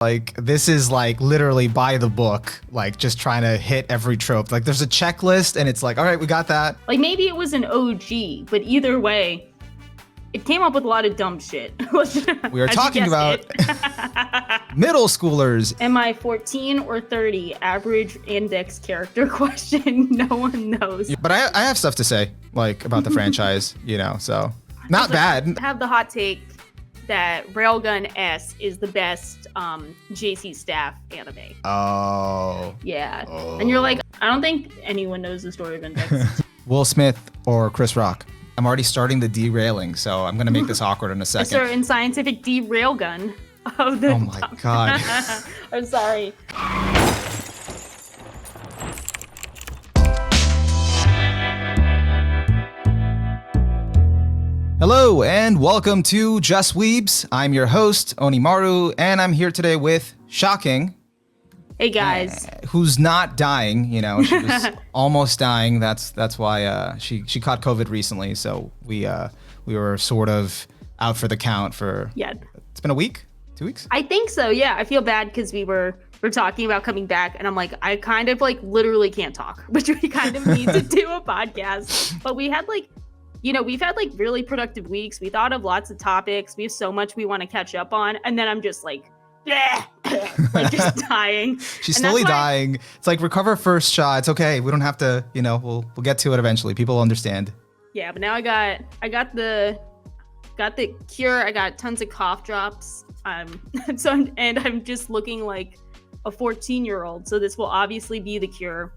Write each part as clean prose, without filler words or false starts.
Like, this is like literally by the book, like just trying to hit every trope. Like, there's a checklist and it's like, all right, we got that. Like, maybe it was an OG, but either way, it came up with a lot of dumb shit. We are talking about middle schoolers. Am I 14 or 30? Average index character question. No one knows. But I have stuff to say, like, about the franchise, so not bad. I have the hot take that Railgun S is the best JC Staff anime. Oh. Yeah. Oh. And you're like, I don't think anyone knows the story of Index. Will Smith or Chris Rock? I'm already starting the derailing, so I'm going to make this awkward in a second. A certain scientific derailgun of the... Oh my God. I'm sorry. Hello and welcome to Just Weebs. I'm your host, Onimaru, and I'm here today with Shocking. Hey guys. Who's not dying, she was almost dying. That's why she caught COVID recently, so we were sort of out for the count for It's been a week? 2 weeks? I think so, yeah. I feel bad because we're talking about coming back and I'm like, I kind of like literally can't talk, which we kind of need to do a podcast. But we had we've had like really productive weeks. We thought of lots of topics. We have so much we want to catch up on. And then I'm just like, like just dying. She's slowly dying. It's like, recover first, Shaw. It's okay. We don't have to, we'll get to it eventually. People will understand. Yeah, but now I got the cure. I got tons of cough drops. And I'm just looking like a 14-year-old. So this will obviously be the cure.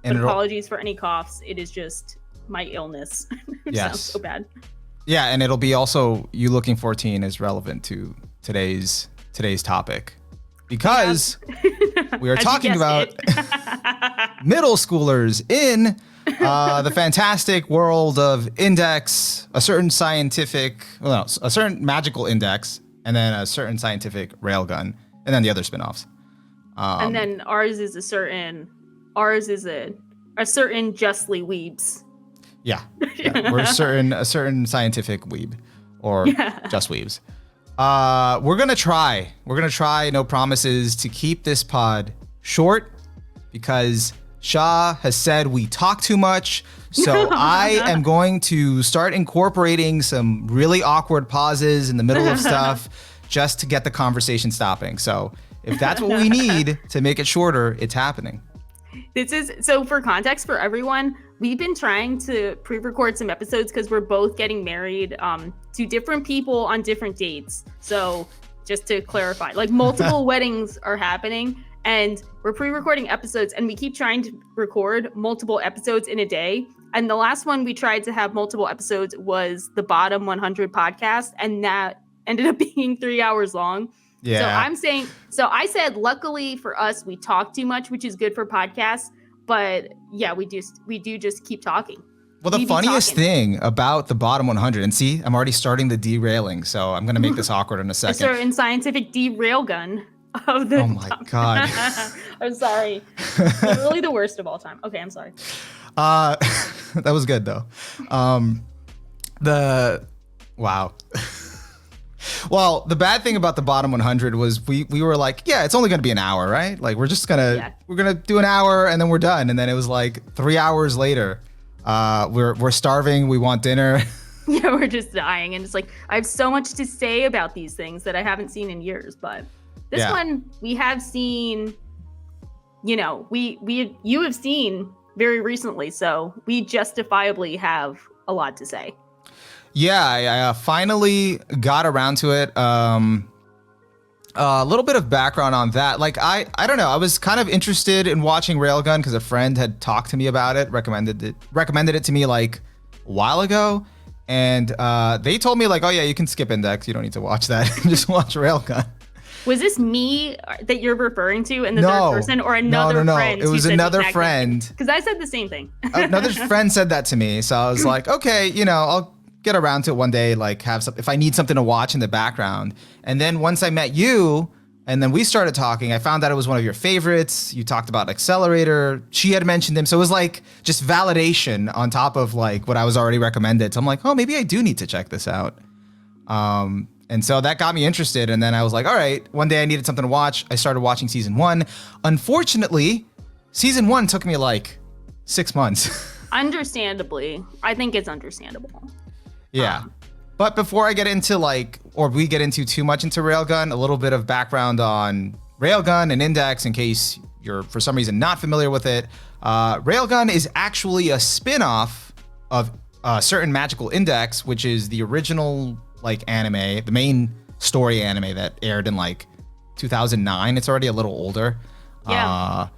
But apologies for any coughs. It is just my illness. It sounds so bad. Yeah, and it'll be also you looking 14 is relevant to today's topic because we are talking about middle schoolers in the fantastic world of Index, a certain magical Index, and then a certain scientific Railgun, and then the other spinoffs. And then ours is a certain justly Weebs. Yeah, we're a certain scientific weeb, or just weebs. We're gonna try, no promises, to keep this pod short because Shah has said we talk too much. So I am going to start incorporating some really awkward pauses in the middle of stuff just to get the conversation stopping. So if that's what we need to make it shorter, it's happening. This is so for context for everyone. We've been trying to pre-record some episodes because we're both getting married to different people on different dates. So just to clarify, like multiple weddings are happening and we're pre-recording episodes and we keep trying to record multiple episodes in a day. And the last one we tried to have multiple episodes was the Bottom 100 podcast. And that ended up being 3 hours long. Yeah. So I said, luckily for us, we talk too much, which is good for podcasts. But yeah, we do just keep talking. Well, the funniest thing about the Bottom 100, and see, I'm already starting the derailing, so I'm going to make this awkward in a second. A certain scientific derailgun of the... Oh my God. I'm sorry. Literally the worst of all time. Okay, I'm sorry. That was good, though. Wow. Well, the bad thing about the Bottom 100 was we were like, yeah, it's only going to be an hour, right? Like, we're going to do an hour and then we're done. And then it was like 3 hours later. We're starving. We want dinner. Yeah, we're just dying. And it's like, I have so much to say about these things that I haven't seen in years. But this one we have seen, you have seen very recently. So we justifiably have a lot to say. Yeah, I finally got around to it. A little bit of background on that. Like, I don't know. I was kind of interested in watching Railgun because a friend had talked to me about it, recommended it to me like a while ago. And they told me like, oh yeah, you can skip Index. You don't need to watch that. Just watch Railgun. Was this me that you're referring to in the third person or another friend? No, it was another friend. Because I said the same thing. Another friend said that to me. So I was like, okay, I'll get around to it one day, like have some, if I need something to watch in the background. And then once I met you and then we started talking, I found out it was one of your favorites. You talked about Accelerator. She had mentioned him. So it was like just validation on top of like what I was already recommended. So I'm like, oh, maybe I do need to check this out. And so that got me interested. And then I was like, all right, one day I needed something to watch. I started watching season 1. Unfortunately, season 1 took me like 6 months. Understandably. I think it's understandable. Yeah. But before I get into we get into too much into Railgun, a little bit of background on Railgun and Index in case you're for some reason not familiar with it. Railgun is actually a spin-off of certain Magical Index, which is the original anime, the main story anime that aired in 2009. It's already a little older. Yeah.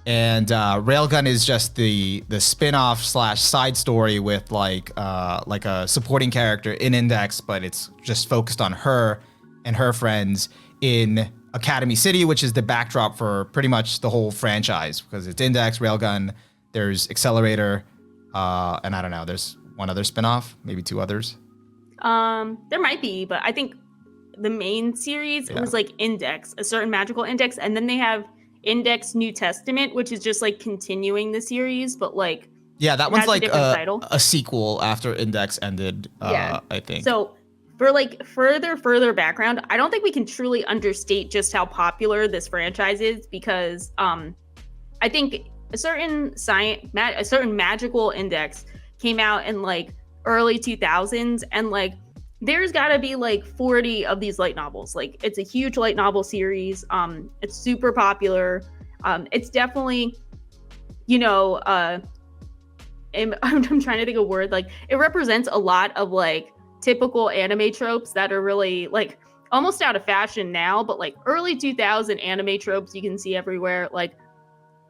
And Railgun is just the spin-off / side story with a supporting character in Index, but it's just focused on her and her friends in Academy City, which is the backdrop for pretty much the whole franchise because it's Index, Railgun, there's Accelerator, and I don't know, there's one other spin-off, maybe 2 others. There might be, but I think the main series was Index, a certain magical index, and then they have Index New Testament, which is just continuing the series, but that one's a a sequel after Index ended. I think. So for further background, I don't think we can truly understate just how popular this franchise is because I think a certain magical index came out in early 2000s, and there's got to be 40 of these light novels. It's a huge light novel series. It's super popular. It's definitely, I'm trying to think of a word. It represents a lot of typical anime tropes that are really almost out of fashion now, but early 2000 anime tropes you can see everywhere.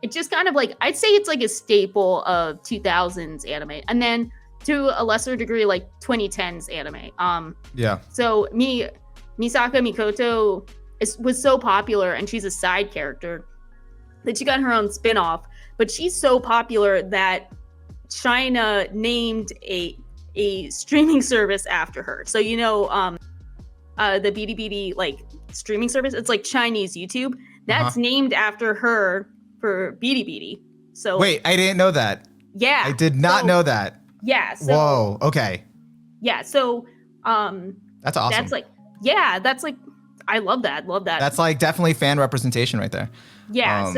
It's just kind of I'd say it's a staple of 2000s anime. And then to a lesser degree, 2010s anime. So Misaka Mikoto was so popular, and she's a side character, that she got her own spin-off. But she's so popular that China named a streaming service after her. So the Bilibili streaming service, it's Chinese YouTube. That's named after her for Bilibili. So wait, I didn't know that. Yeah, I did not know that. Yeah. So, whoa. Okay. Yeah. So, that's awesome. That's I love that. That's definitely fan representation right there. Yeah.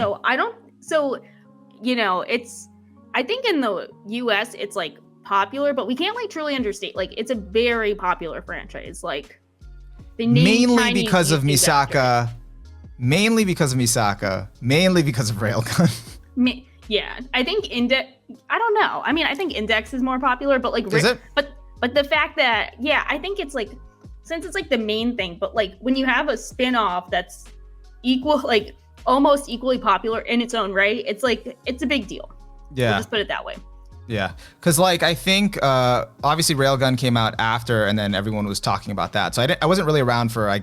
I think in the US it's popular, but we can't truly understate. It's a very popular franchise. Mainly because of Misaka, mainly because of Railgun. Yeah, I think Index. I don't know. I mean, I think Index is more popular, but is it? But the fact that I think it's since it's the main thing, but when you have a spin-off that's equal, almost equally popular in its own right, it's it's a big deal. Yeah, we'll just put it that way. Yeah, because I think obviously Railgun came out after, and then everyone was talking about that. So I wasn't really around for I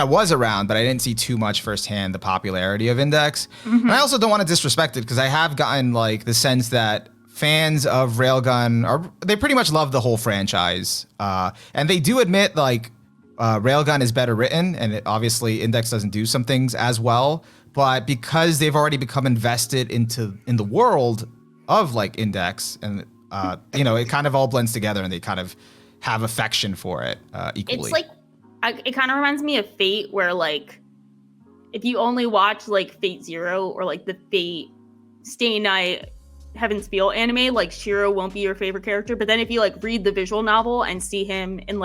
was around, but I didn't see too much firsthand the popularity of Index. Mm-hmm. And I also don't want to disrespect it because I have gotten the sense that fans of Railgun they pretty much love the whole franchise. And they do admit Railgun is better written, and obviously Index doesn't do some things as well. But because they've already become invested in the world of Index, and it kind of all blends together, and they kind of have affection for it equally. It's it kind of reminds me of Fate, where if you only watch Fate Zero or the Fate Stay Night Heaven's Feel anime, Shiro won't be your favorite character. But then if you read the visual novel and see him in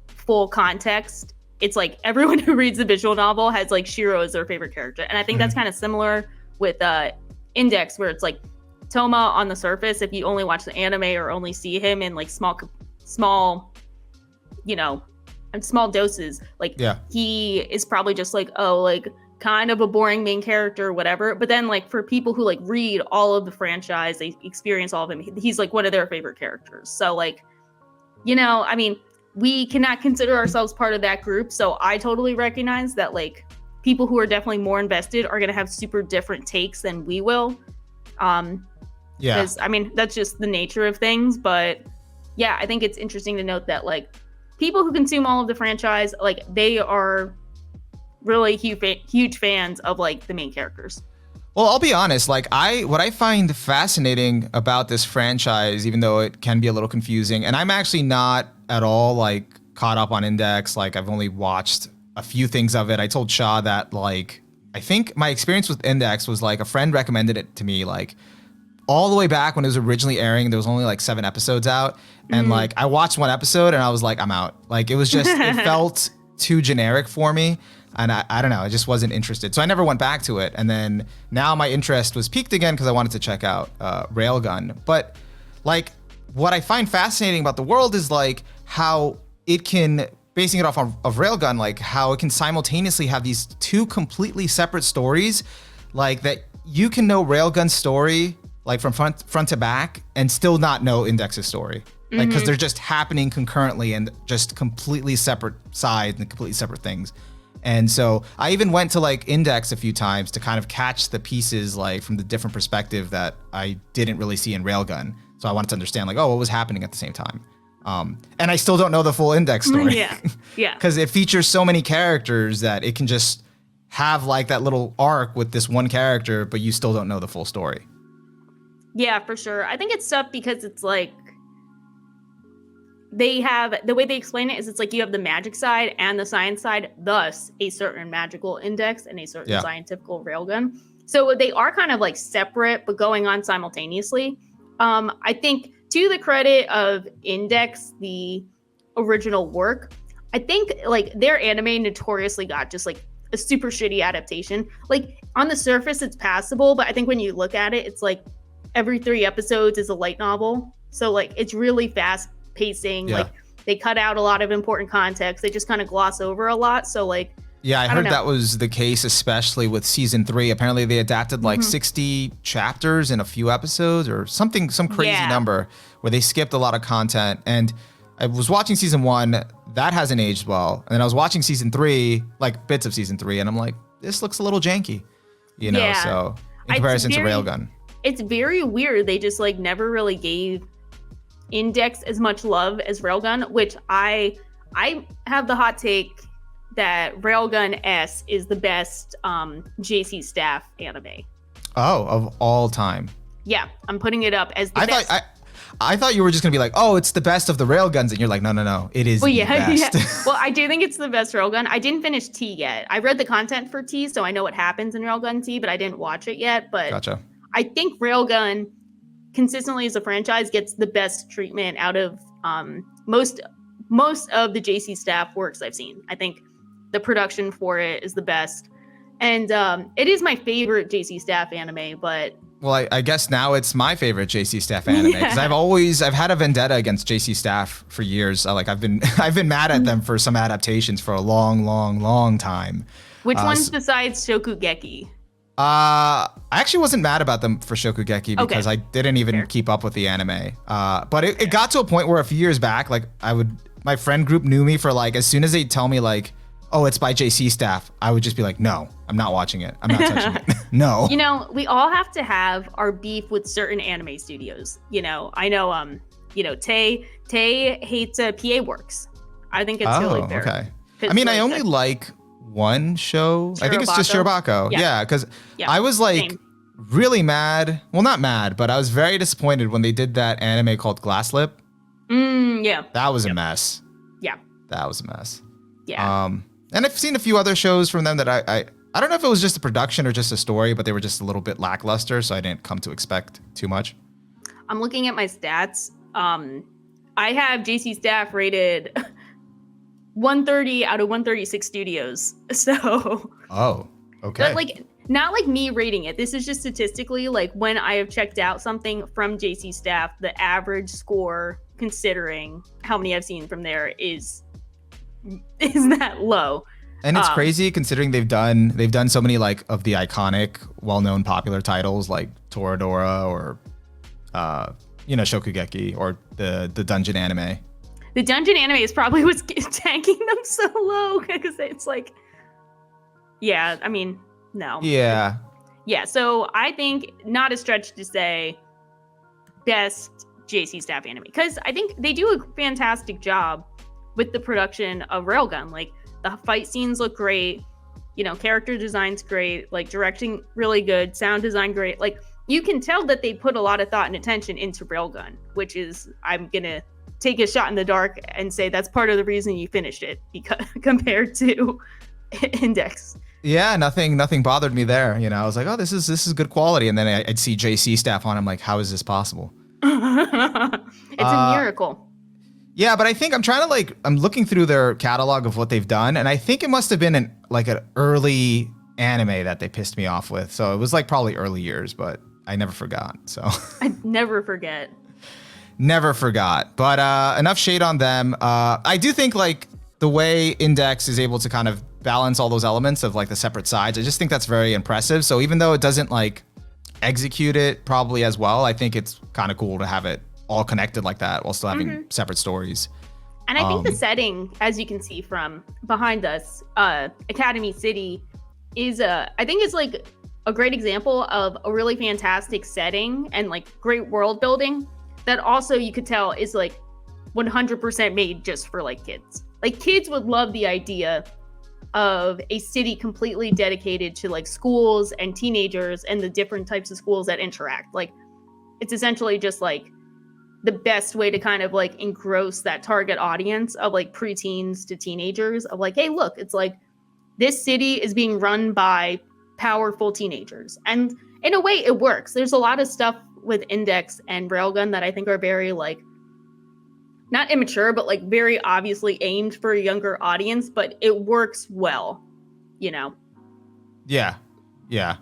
full context, it's everyone who reads the visual novel has Shiro as their favorite character. And I think that's kind of similar with Index, where it's Toma on the surface, if you only watch the anime or only see him in small small doses, he is probably just kind of a boring main character or whatever. But then for people who read all of the franchise, they experience all of him, he's one of their favorite characters. So I mean, we cannot consider ourselves part of that group. So I totally recognize that people who are definitely more invested are going to have super different takes than we will. Because I mean, that's just the nature of things. But yeah, I think it's interesting to note that people who consume all of the franchise, they are really huge fans of the main characters. Well, I'll be honest, what I find fascinating about this franchise, even though it can be a little confusing, and I'm actually not at all caught up on Index. Like I've only watched a few things of it. I told Shaw that like I think my experience with Index was like a friend recommended it to me like all the way back when it was originally airing. There was only like 7 episodes out, and like I watched one episode and I was like, I'm out. Like it was just it felt too generic for me, and I don't know, I just wasn't interested. So I never went back to it. And then now my interest was piqued again because I wanted to check out Railgun. But like what I find fascinating about the world is like how it can, basing it off of Railgun, like how it can simultaneously have these 2 completely separate stories, like that you can know Railgun's story like from front to back and still not know Index's story. Like, because they're just happening concurrently and just completely separate sides and completely separate things. And so I even went to like Index a few times to kind of catch the pieces like from the different perspective that I didn't really see in Railgun. So I wanted to understand like, oh, what was happening at the same time. And I still don't know the full Index story. Yeah. Because it features so many characters that it can just have like that little arc with this one character, but you still don't know the full story. Yeah, for sure. I think it's tough because it's like they have, the way they explain it is it's like you have the magic side and the science side, thus a certain magical Index and a certain scientific Railgun. So they are kind of like separate, but going on simultaneously. I think to the credit of Index, the original work, I think like their anime notoriously got just like a super shitty adaptation. Like on the surface, it's passable, but I think when you look at it, it's like every 3 episodes is a light novel. So like it's really fast pacing. Like they cut out a lot of important context. They just kind of gloss over a lot. So like, yeah, I heard that was the case, especially with season 3. Apparently they adapted like 60 chapters in a few episodes or something, some crazy number where they skipped a lot of content. And I was watching season 1, that hasn't aged well. And then I was watching season 3, like bits of season 3, and I'm like, this looks a little janky, you know? So in comparison to Railgun. It's very weird. They just like never really gave Index as much love as Railgun, which I have the hot take that Railgun S is the best JC Staff anime. Oh, of all time. Yeah, I'm putting it up as the best. I thought you were just gonna be like, oh, it's the best of the Railguns, and you're like, no, it is the best. Yeah. Well, I do think it's the best Railgun. I didn't finish T yet. I read the content for T, so I know what happens in Railgun T, but I didn't watch it yet. But gotcha. I think Railgun consistently as a franchise gets the best treatment out of most of the JC Staff works I've seen. I think the production for it is the best. And it is my favorite JC Staff anime, but... Well, I guess now it's my favorite JC Staff anime because I've had a vendetta against JC Staff for years. I've been mad at them for some adaptations for a long time. Which ones besides Shokugeki? I actually wasn't mad about them for Shokugeki because I didn't even keep up with the anime. But it got to a point where a few years back, like my friend group knew me for like, as soon as they tell me like, oh, it's by JC Staff, I would just be like, no, I'm not watching it. I'm not touching it. No. You know, we all have to have our beef with certain anime studios. You know, I know, Tay hates PA Works. I think it's really fair. Okay. I mean, I only like one show. I think it's just Shirobako. Yeah, because I was like really mad. Well, not mad, but I was very disappointed when they did that anime called Glasslip. That was a mess. Yeah. That was a mess. Yeah. And I've seen a few other shows from them that I don't know if it was just a production or just a story, but they were just a little bit lackluster, so I didn't come to expect too much. I'm looking at my stats. I have JC Staff rated 130 out of 136 studios. So. Oh, okay. But like, not like me rating it. This is just statistically, like when I have checked out something from JC Staff, the average score, considering how many I've seen from there, is that low. And it's crazy considering they've done so many like of the iconic, well-known, popular titles like Toradora or Shokugeki or the dungeon anime. The dungeon anime is probably what's tanking them so low because it's like, I mean, no. Yeah. Yeah, so I think not a stretch to say best JC Staff anime because I think they do a fantastic job with the production of Railgun. Like the fight scenes look great, character design's great, like directing really good, sound design great. Like you can tell that they put a lot of thought and attention into Railgun, which is, I'm gonna take a shot in the dark and say that's part of the reason you finished it because compared to Index. Yeah, nothing bothered me there. You know, I was like, oh, this is good quality. And then I'd see JC staff on. I'm like, how is this possible? It's a miracle. Yeah, but I think I'm looking through their catalog of what they've done, and I think it must have been an early anime that they pissed me off with. So it was like probably early years, but I never forgot. So I never forget. Never forgot. But enough shade on them. I do think like the way Index is able to kind of balance all those elements of like the separate sides, I just think that's very impressive. So even though it doesn't like execute it probably as well, I think it's kind of cool to have it all connected like that while still having separate stories. And I think the setting, as you can see from behind us, Academy City is I think it's like a great example of a really fantastic setting and like great world building that also you could tell is like 100% made just for like kids. Like kids would love the idea of a city completely dedicated to like schools and teenagers and the different types of schools that interact. Like it's essentially just like the best way to kind of like engross that target audience of like preteens to teenagers of like, hey, look, it's like this city is being run by powerful teenagers. And in a way it works. There's a lot of stuff with Index and Railgun that I think are very like, not immature, but like very obviously aimed for a younger audience, but it works well, you know? Yeah. Yeah.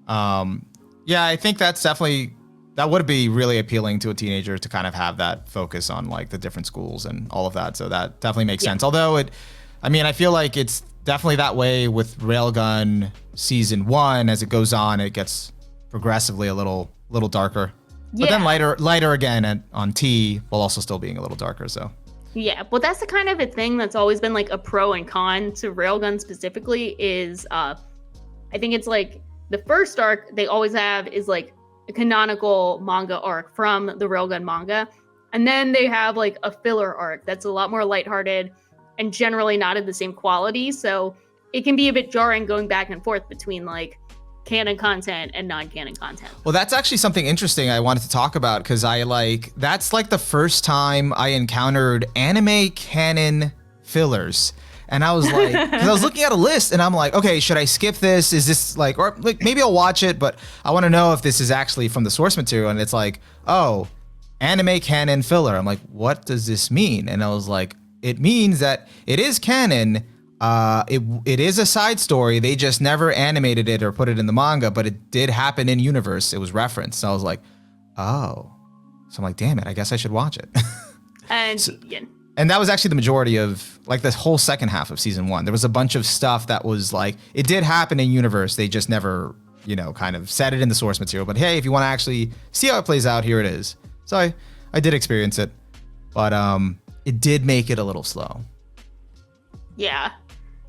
I think that's definitely, that would be really appealing to a teenager to kind of have that focus on like the different schools and all of that. So that definitely makes sense. Although I feel like it's definitely that way with Railgun season 1. As it goes on, it gets progressively a little darker. But then lighter again on T, while also still being a little darker. So yeah, well, that's the kind of a thing that's always been like a pro and con to Railgun specifically is I think it's like the first arc they always have is like a canonical manga arc from the Railgun manga, and then they have like a filler arc that's a lot more lighthearted and generally not of the same quality. So it can be a bit jarring going back and forth between like canon content and non-canon content. Well, that's actually something interesting I wanted to talk about because that's like the first time I encountered anime canon fillers. And I was like, because I was looking at a list and I'm like, okay, should I skip this? Is this like, or like maybe I'll watch it, but I want to know if this is actually from the source material. And it's like, oh, anime canon filler. I'm like, what does this mean? And I was like, it means that it is canon. It is a side story. They just never animated it or put it in the manga, but it did happen in universe. It was referenced. So I was like, oh. So I'm like, damn it, I guess I should watch it. And that was actually the majority of like the whole second half of season 1. There was a bunch of stuff that was like, it did happen in universe. They just never, kind of said it in the source material. But hey, if you want to actually see how it plays out, here it is. So I did experience it, but it did make it a little slow. Yeah.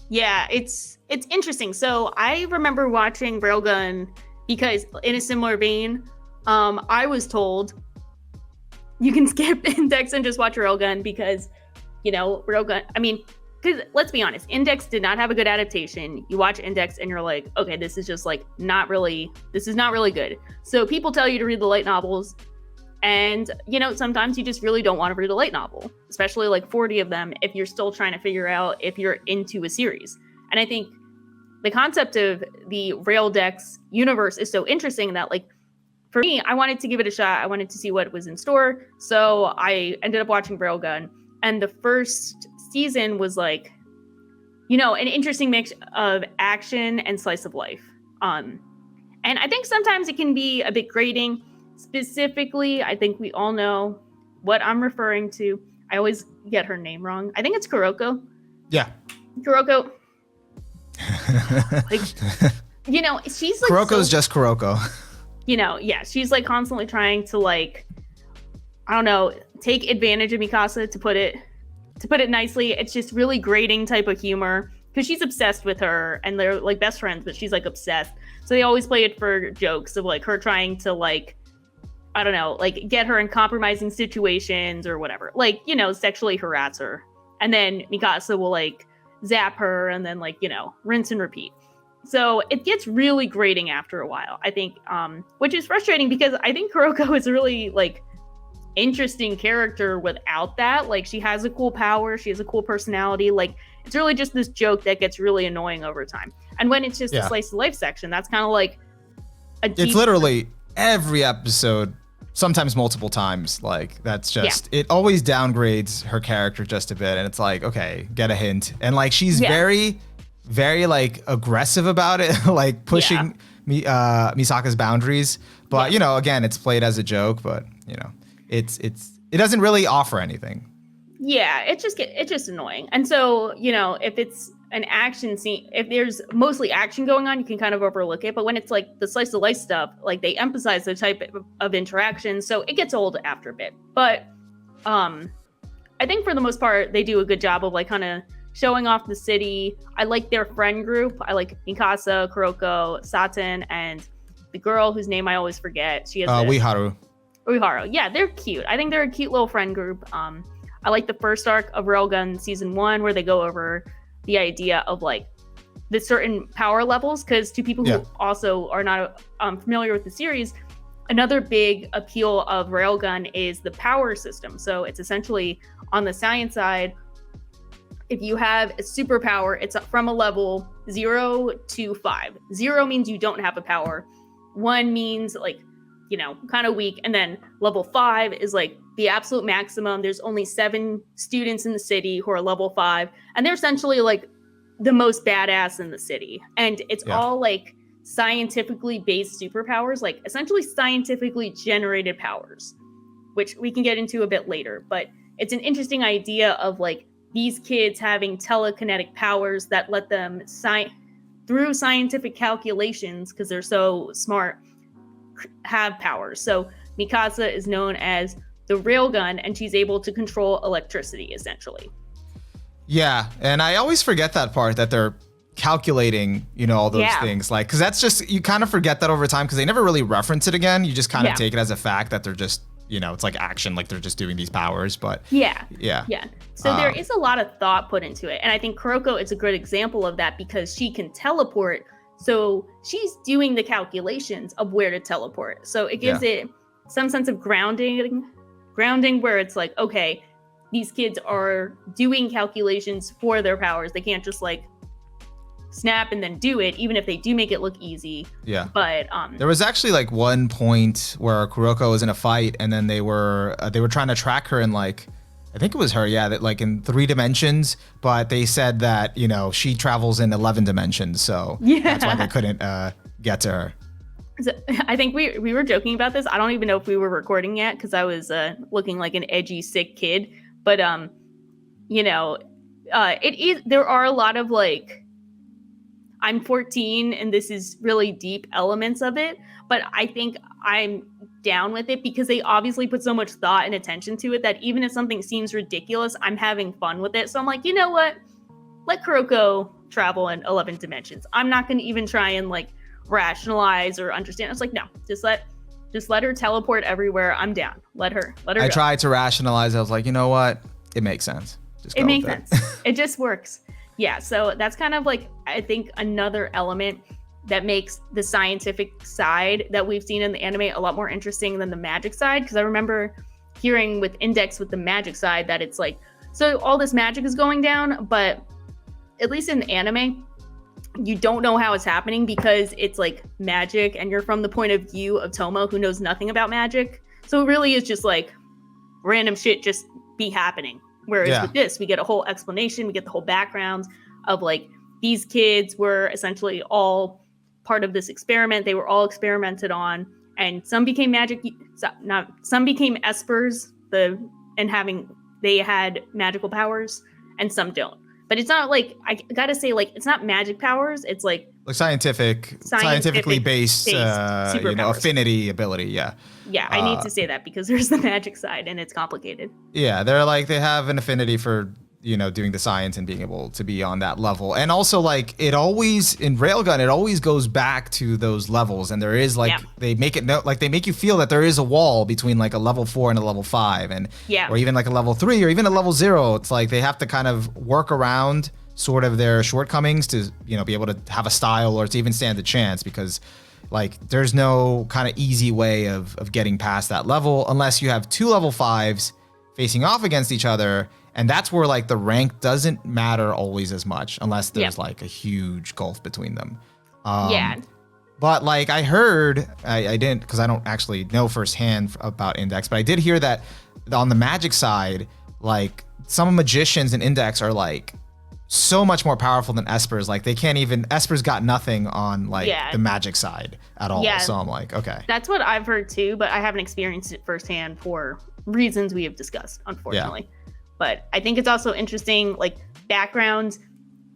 Yeah, it's interesting. So I remember watching Railgun because in a similar vein, I was told you can skip Index and just watch Railgun because, Railgun, because let's be honest, Index did not have a good adaptation. You watch Index and you're like, okay, this is not really good. So people tell you to read the light novels. And, sometimes you just really don't want to read a light novel, especially like 40 of them if you're still trying to figure out if you're into a series. And I think the concept of the Raildex universe is so interesting that, like, for me, I wanted to give it a shot. I wanted to see what was in store. So I ended up watching Railgun. And the first season was like, an interesting mix of action and slice of life. And I think sometimes it can be a bit grating. Specifically, I think we all know what I'm referring to. I always get her name wrong. I think it's Kuroko. Yeah. Kuroko. She's like Kuroko's just Kuroko. She's like constantly trying to like, I don't know, take advantage of Mikasa to put it nicely. It's just really grating type of humor because she's obsessed with her and they're like best friends, but she's like obsessed. So they always play it for jokes of like her trying to like, I don't know, like get her in compromising situations or whatever, like, sexually harass her. And then Mikasa will like zap her and then like, rinse and repeat. So it gets really grating after a while, I think, which is frustrating because I think Kuroko is really like interesting character without that. Like, she has a cool power, she has a cool personality. Like, it's really just this joke that gets really annoying over time. And when it's just a slice of life section, that's kind of like it's literally every episode, sometimes multiple times. Like, that's just it always downgrades her character just a bit, and it's like, okay, get a hint. And like, she's very, very like aggressive about it, like pushing Misaka's boundaries. But you know, again, it's played as a joke, but you know, it doesn't really offer anything. Yeah, it's just annoying. And so, you know, if it's an action scene, if there's mostly action going on, you can kind of overlook it. But when it's like the slice of life stuff, like they emphasize the type of interaction, so it gets old after a bit. But I think for the most part, they do a good job of like kind of showing off the city. I like their friend group. I like Mikasa, Kuroko, Saten, and the girl whose name I always forget. She has Uiharu. Yeah, they're cute. I think they're a cute little friend group. I like the first arc of Railgun season 1 where they go over the idea of like the certain power levels, because to people who also are not familiar with the series, another big appeal of Railgun is the power system. So it's essentially on the science side, if you have a superpower, it's from a level 0 to 5. 0 means you don't have a power. 1 means like, you know, kind of weak. And then level 5 is like the absolute maximum. There's only 7 students in the city who are level 5. And they're essentially like the most badass in the city. And it's all like scientifically based superpowers, like essentially scientifically generated powers, which we can get into a bit later. But it's an interesting idea of like these kids having telekinetic powers that let them through scientific calculations, because they're so smart, have powers. So Mikasa is known as the Railgun, and she's able to control electricity essentially. Yeah, and I always forget that part, that they're calculating, you know, all those things. Like, because that's just, you kind of forget that over time because they never really reference it again. You just kind of take it as a fact that they're just, you know, it's like action, like they're just doing these powers. But yeah. So there is a lot of thought put into it, and I think Kuroko is a good example of that because she can teleport. So she's doing the calculations of where to teleport. So it gives it some sense of grounding where it's like, okay, these kids are doing calculations for their powers. They can't just like snap and then do it, even if they do make it look easy. Yeah. But there was actually like one point where Kuroko was in a fight, and then they were trying to track her in like, I think it was her, that like in 3 dimensions, but they said that, you know, she travels in 11 dimensions, so that's why they couldn't get to her. So, I think we were joking about this. I don't even know if we were recording yet because I was looking like an edgy, sick kid. But you know, there are a lot of like, I'm 14 and this is really deep elements of it, but I think I'm down with it because they obviously put so much thought and attention to it that even if something seems ridiculous, I'm having fun with it. So I'm like, you know what? Let Kuroko travel in 11 dimensions. I'm not going to even try and like rationalize or understand. It's like, no, just let her teleport everywhere. I'm down. Let her I tried to rationalize. I was like, you know what? It makes sense. It makes sense. It just works. Yeah, so that's kind of like, I think, another element that makes the scientific side that we've seen in the anime a lot more interesting than the magic side. Because I remember hearing with Index with the magic side that it's like, so all this magic is going down, but at least in the anime, you don't know how it's happening because it's like magic and you're from the point of view of Tomo, who knows nothing about magic. So it really is just like random shit just be happening. Whereas with this, we get a whole explanation, we get the whole background of like, these kids were essentially all part of this experiment. They were all experimented on, and some became some became espers, they had magical powers, and some don't. But it's not like, I gotta say, like, it's not magic powers. It's like scientifically based, you know, affinity ability. Yeah. Yeah, I need to say that because there's the magic side and it's complicated. Yeah, they're like, they have an affinity for, you know, doing the science and being able to be on that level. And also, like, it always, in Railgun, it always goes back to those levels. And there is, like, they make you feel that there is a wall between, like, a level 4 and a level 5. And, or even, like, a level 3 or even a level 0. It's like they have to kind of work around sort of their shortcomings to, you know, be able to have a style or to even stand a chance because, Like there's no kind of easy way of getting past that level unless you have 2 level 5s facing off against each other. And that's where like the rank doesn't matter always as much unless there's like a huge gulf between them. But like I heard, I didn't, because I don't actually know firsthand about Index, but I did hear that on the magic side, like some magicians in Index are like so much more powerful than Espers. Like they can't even, Espers got nothing on like the magic side at all. So I'm like, okay. That's what I've heard too, but I haven't experienced it firsthand for reasons we have discussed, unfortunately. But I think it's also interesting, like background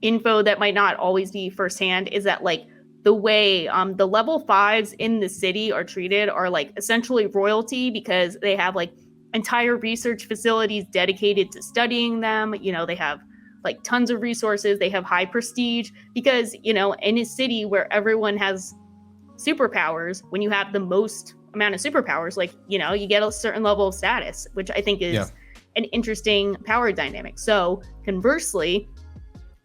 info that might not always be firsthand is that like the way the level 5s in the city are treated are like essentially royalty because they have like entire research facilities dedicated to studying them. You know, they have like tons of resources. They have high prestige because, you know, in a city where everyone has superpowers, when you have the most amount of superpowers, like, you know, you get a certain level of status, which I think is an interesting power dynamic. So conversely,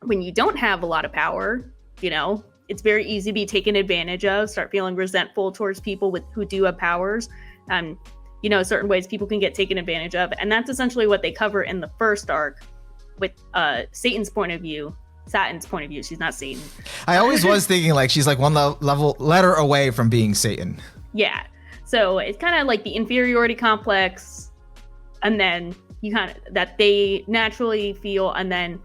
when you don't have a lot of power, you know, it's very easy to be taken advantage of, start feeling resentful towards people who do have powers. You know, certain ways people can get taken advantage of. And that's essentially what they cover in the first arc with Satan's point of view. Satan's point of view. She's not Satan. I always was thinking like she's like one letter away from being Satan. Yeah. So it's kind of like the inferiority complex, and then you kind of that they naturally feel, and then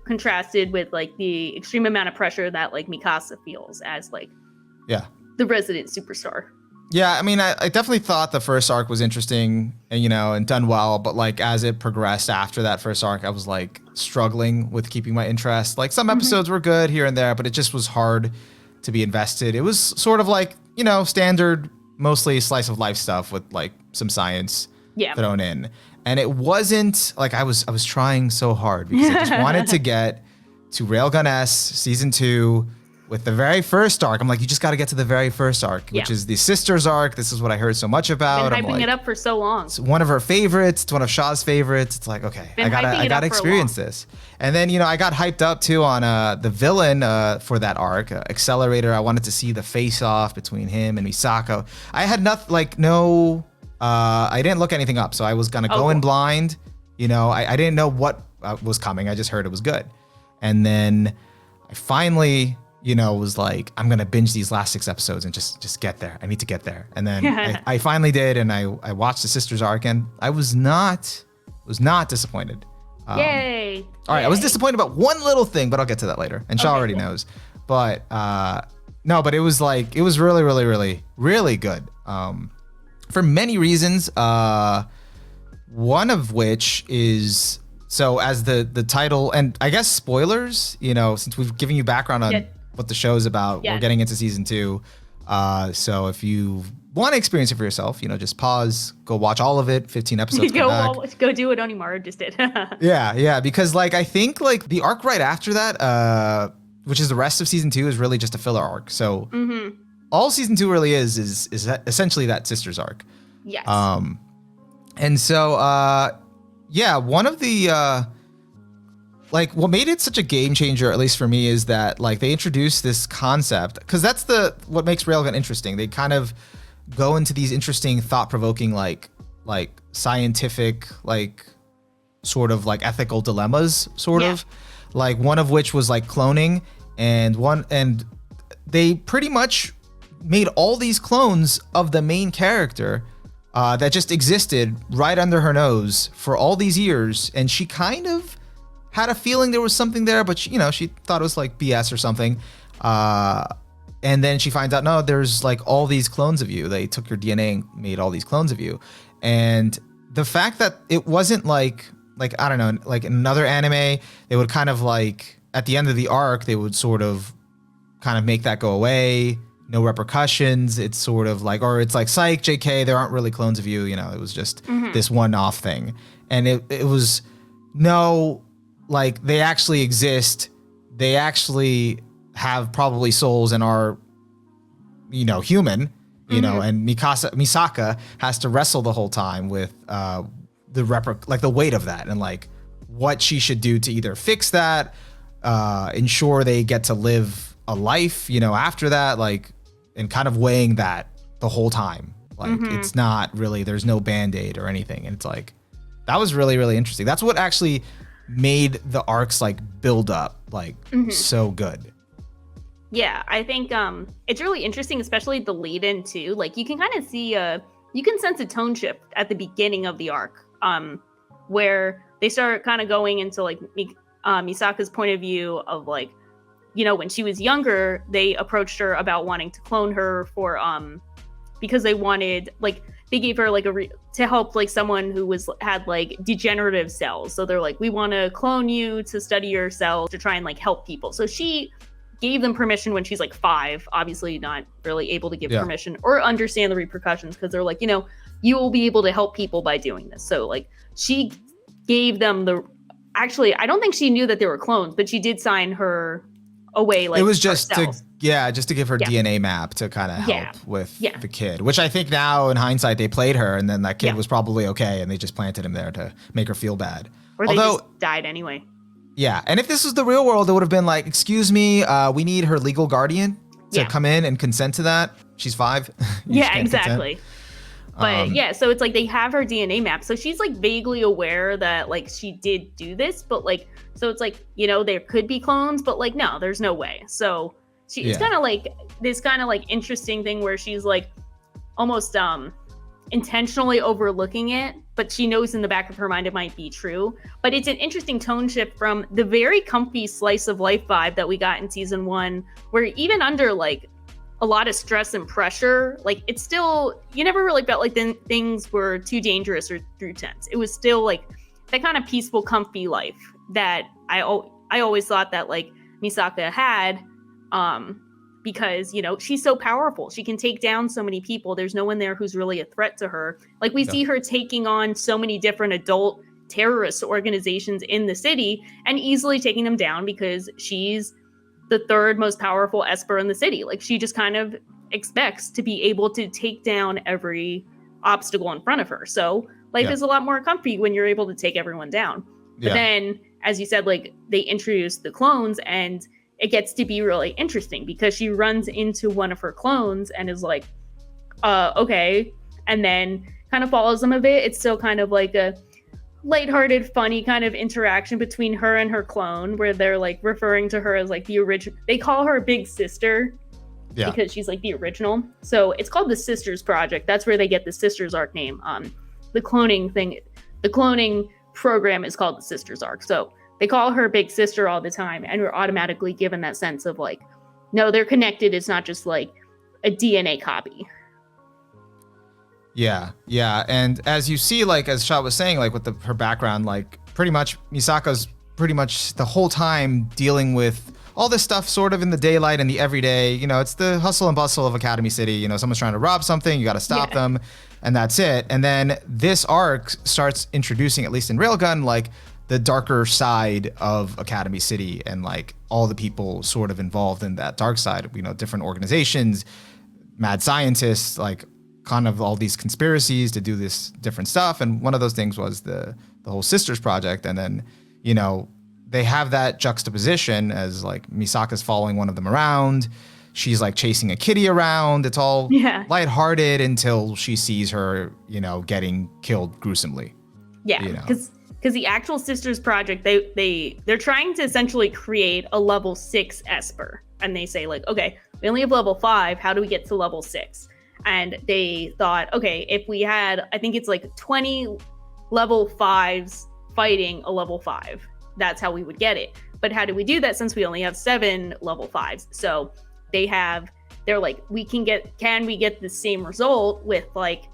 contrasted with like the extreme amount of pressure that like Mikasa feels as like the resident superstar. Yeah, I mean, I definitely thought the first arc was interesting and, you know, and done well. But like as it progressed after that first arc, I was like struggling with keeping my interest. Like some episodes were good here and there, but it just was hard to be invested. It was sort of like, you know, standard, mostly slice of life stuff with like some science thrown in. And it wasn't like I was trying so hard because I just wanted to get to Railgun S season 2. With the very first arc, I'm like, you just got to get to the very first arc, which is the sisters arc. This is what I heard so much about. Been hyping it up for so long. It's one of her favorites. It's one of Shaw's favorites. It's like, okay, I gotta experience this. And then, you know, I got hyped up too on the villain for that arc, Accelerator. I wanted to see the face off between him and Misako. I had I didn't look anything up, so I was gonna go in blind. You know, I didn't know what was coming. I just heard it was good, and then I finally, you know, was like, I'm gonna binge these last 6 episodes and just get there. I need to get there. And then I finally did, and I watched the sisters arc, and I was not disappointed. Yay! All right, I was disappointed about one little thing, but I'll get to that later. And Shaw already knows. But no, but it was like it was really, really, really, really good. For many reasons. One of which is, so as the title, and I guess spoilers, you know, since we've given you background on what the show is about, we're getting into season 2. So if you want to experience it for yourself, you know, just pause, go watch all of it, 15 episodes. Go do what Onimaru just did. Yeah, because like I think like the arc right after that, which is the rest of season 2, is really just a filler arc. So all season 2 really is essentially that sisters arc. Yes. And so one of the like what made it such a game changer, at least for me, is that like they introduced this concept, because that's what makes Railgun interesting. They kind of go into these interesting, thought-provoking, like scientific, like sort of like ethical dilemmas, sort of, like one of which was like cloning, and they pretty much made all these clones of the main character that just existed right under her nose for all these years, and she kind of had a feeling there was something there, but she thought it was like BS or something. And then she finds out, no, there's like all these clones of you. They took your DNA and made all these clones of you. And the fact that it wasn't like I don't know, like in another anime, they would kind of like at the end of the arc, they would sort of kind of make that go away. No repercussions. It's sort of like, or it's like, psych, JK, there aren't really clones of you. You know, it was just this one-off thing. And it was no, like they actually exist. They actually have probably souls and are, you know, human, you know, and Misaka has to wrestle the whole time with the weight of that and like what she should do to either fix that, ensure they get to live a life, you know, after that, like and kind of weighing that the whole time. Like it's not really, there's no band-aid or anything. And it's like, that was really, really interesting. That's what actually made the arcs like build up like so good. Yeah, I think it's really interesting, especially the lead in too. Like you can kind of see you can sense a tone shift at the beginning of the arc, where they start kind of going into like Misaka's point of view of like, you know, when she was younger, they approached her about wanting to clone her for because they wanted like they gave her like to help like someone who had like degenerative cells. So they're like, we want to clone you to study your cells to try and like help people. So she gave them permission when she's like 5, obviously not really able to give permission or understand the repercussions, because they're like, you know, you will be able to help people by doing this. So like she gave them actually, I don't think she knew that they were clones, but she did sign her away. Like it was just to give her DNA map to kind of help with the kid, which I think now in hindsight, they played her and then that kid was probably okay. And they just planted him there to make her feel bad. Or they just died anyway. Yeah, and if this was the real world, it would have been like, excuse me, we need her legal guardian to come in and consent to that. She's 5. Yeah, exactly. But so it's like they have her DNA map. So she's like vaguely aware that like she did do this, but like, so it's like, you know, there could be clones, but like, no, there's no way. So it's kind of like this kind of like interesting thing where she's like almost intentionally overlooking it, but she knows in the back of her mind it might be true. But it's an interesting tone shift from the very comfy slice of life vibe that we got in season 1, where even under like a lot of stress and pressure, like it's still, you never really felt like things were too dangerous or too tense. It was still like that kind of peaceful, comfy life that I always thought that like Misaka had, because, you know, she's so powerful. She can take down so many people. There's no one there who's really a threat to her. Like we see her taking on so many different adult terrorist organizations in the city and easily taking them down because she's the 3rd most powerful Esper in the city. Like she just kind of expects to be able to take down every obstacle in front of her. So life is a lot more comfy when you're able to take everyone down. But then, as you said, like they introduce the clones and it gets to be really interesting because she runs into one of her clones and is like, okay. And then kind of follows them a bit. It's still kind of like a lighthearted, funny kind of interaction between her and her clone where they're like referring to her as like the original. They call her big sister because she's like the original. So it's called the Sisters Project. That's where they get the Sisters arc name. The cloning program is called the Sisters arc. So they call her big sister all the time, and we're automatically given that sense of like, no, they're connected. It's not just like a DNA copy. Yeah. And as you see, like as Shah was saying, like with her background, like pretty much Misaka's pretty much the whole time dealing with all this stuff sort of in the daylight and the everyday, you know, it's the hustle and bustle of Academy City. You know, someone's trying to rob something, you got to stop them, and that's it. And then this arc starts introducing, at least in Railgun, like the darker side of Academy City and like all the people sort of involved in that dark side, you know, different organizations, mad scientists, like kind of all these conspiracies to do this different stuff. And one of those things was the whole Sisters Project. And then, you know, they have that juxtaposition as like Misaka's following one of them around. She's like chasing a kitty around. It's all lighthearted until she sees her, you know, getting killed gruesomely. Yeah, because the actual Sisters Project, they're trying to essentially create a level 6 Esper. And they say like, okay, we only have level 5. How do we get to level 6? And they thought, okay, if we had, I think it's like 20 level 5s fighting a level 5, that's how we would get it. But how do we do that since we only have 7 level 5s? So they're like, can we get the same result with like,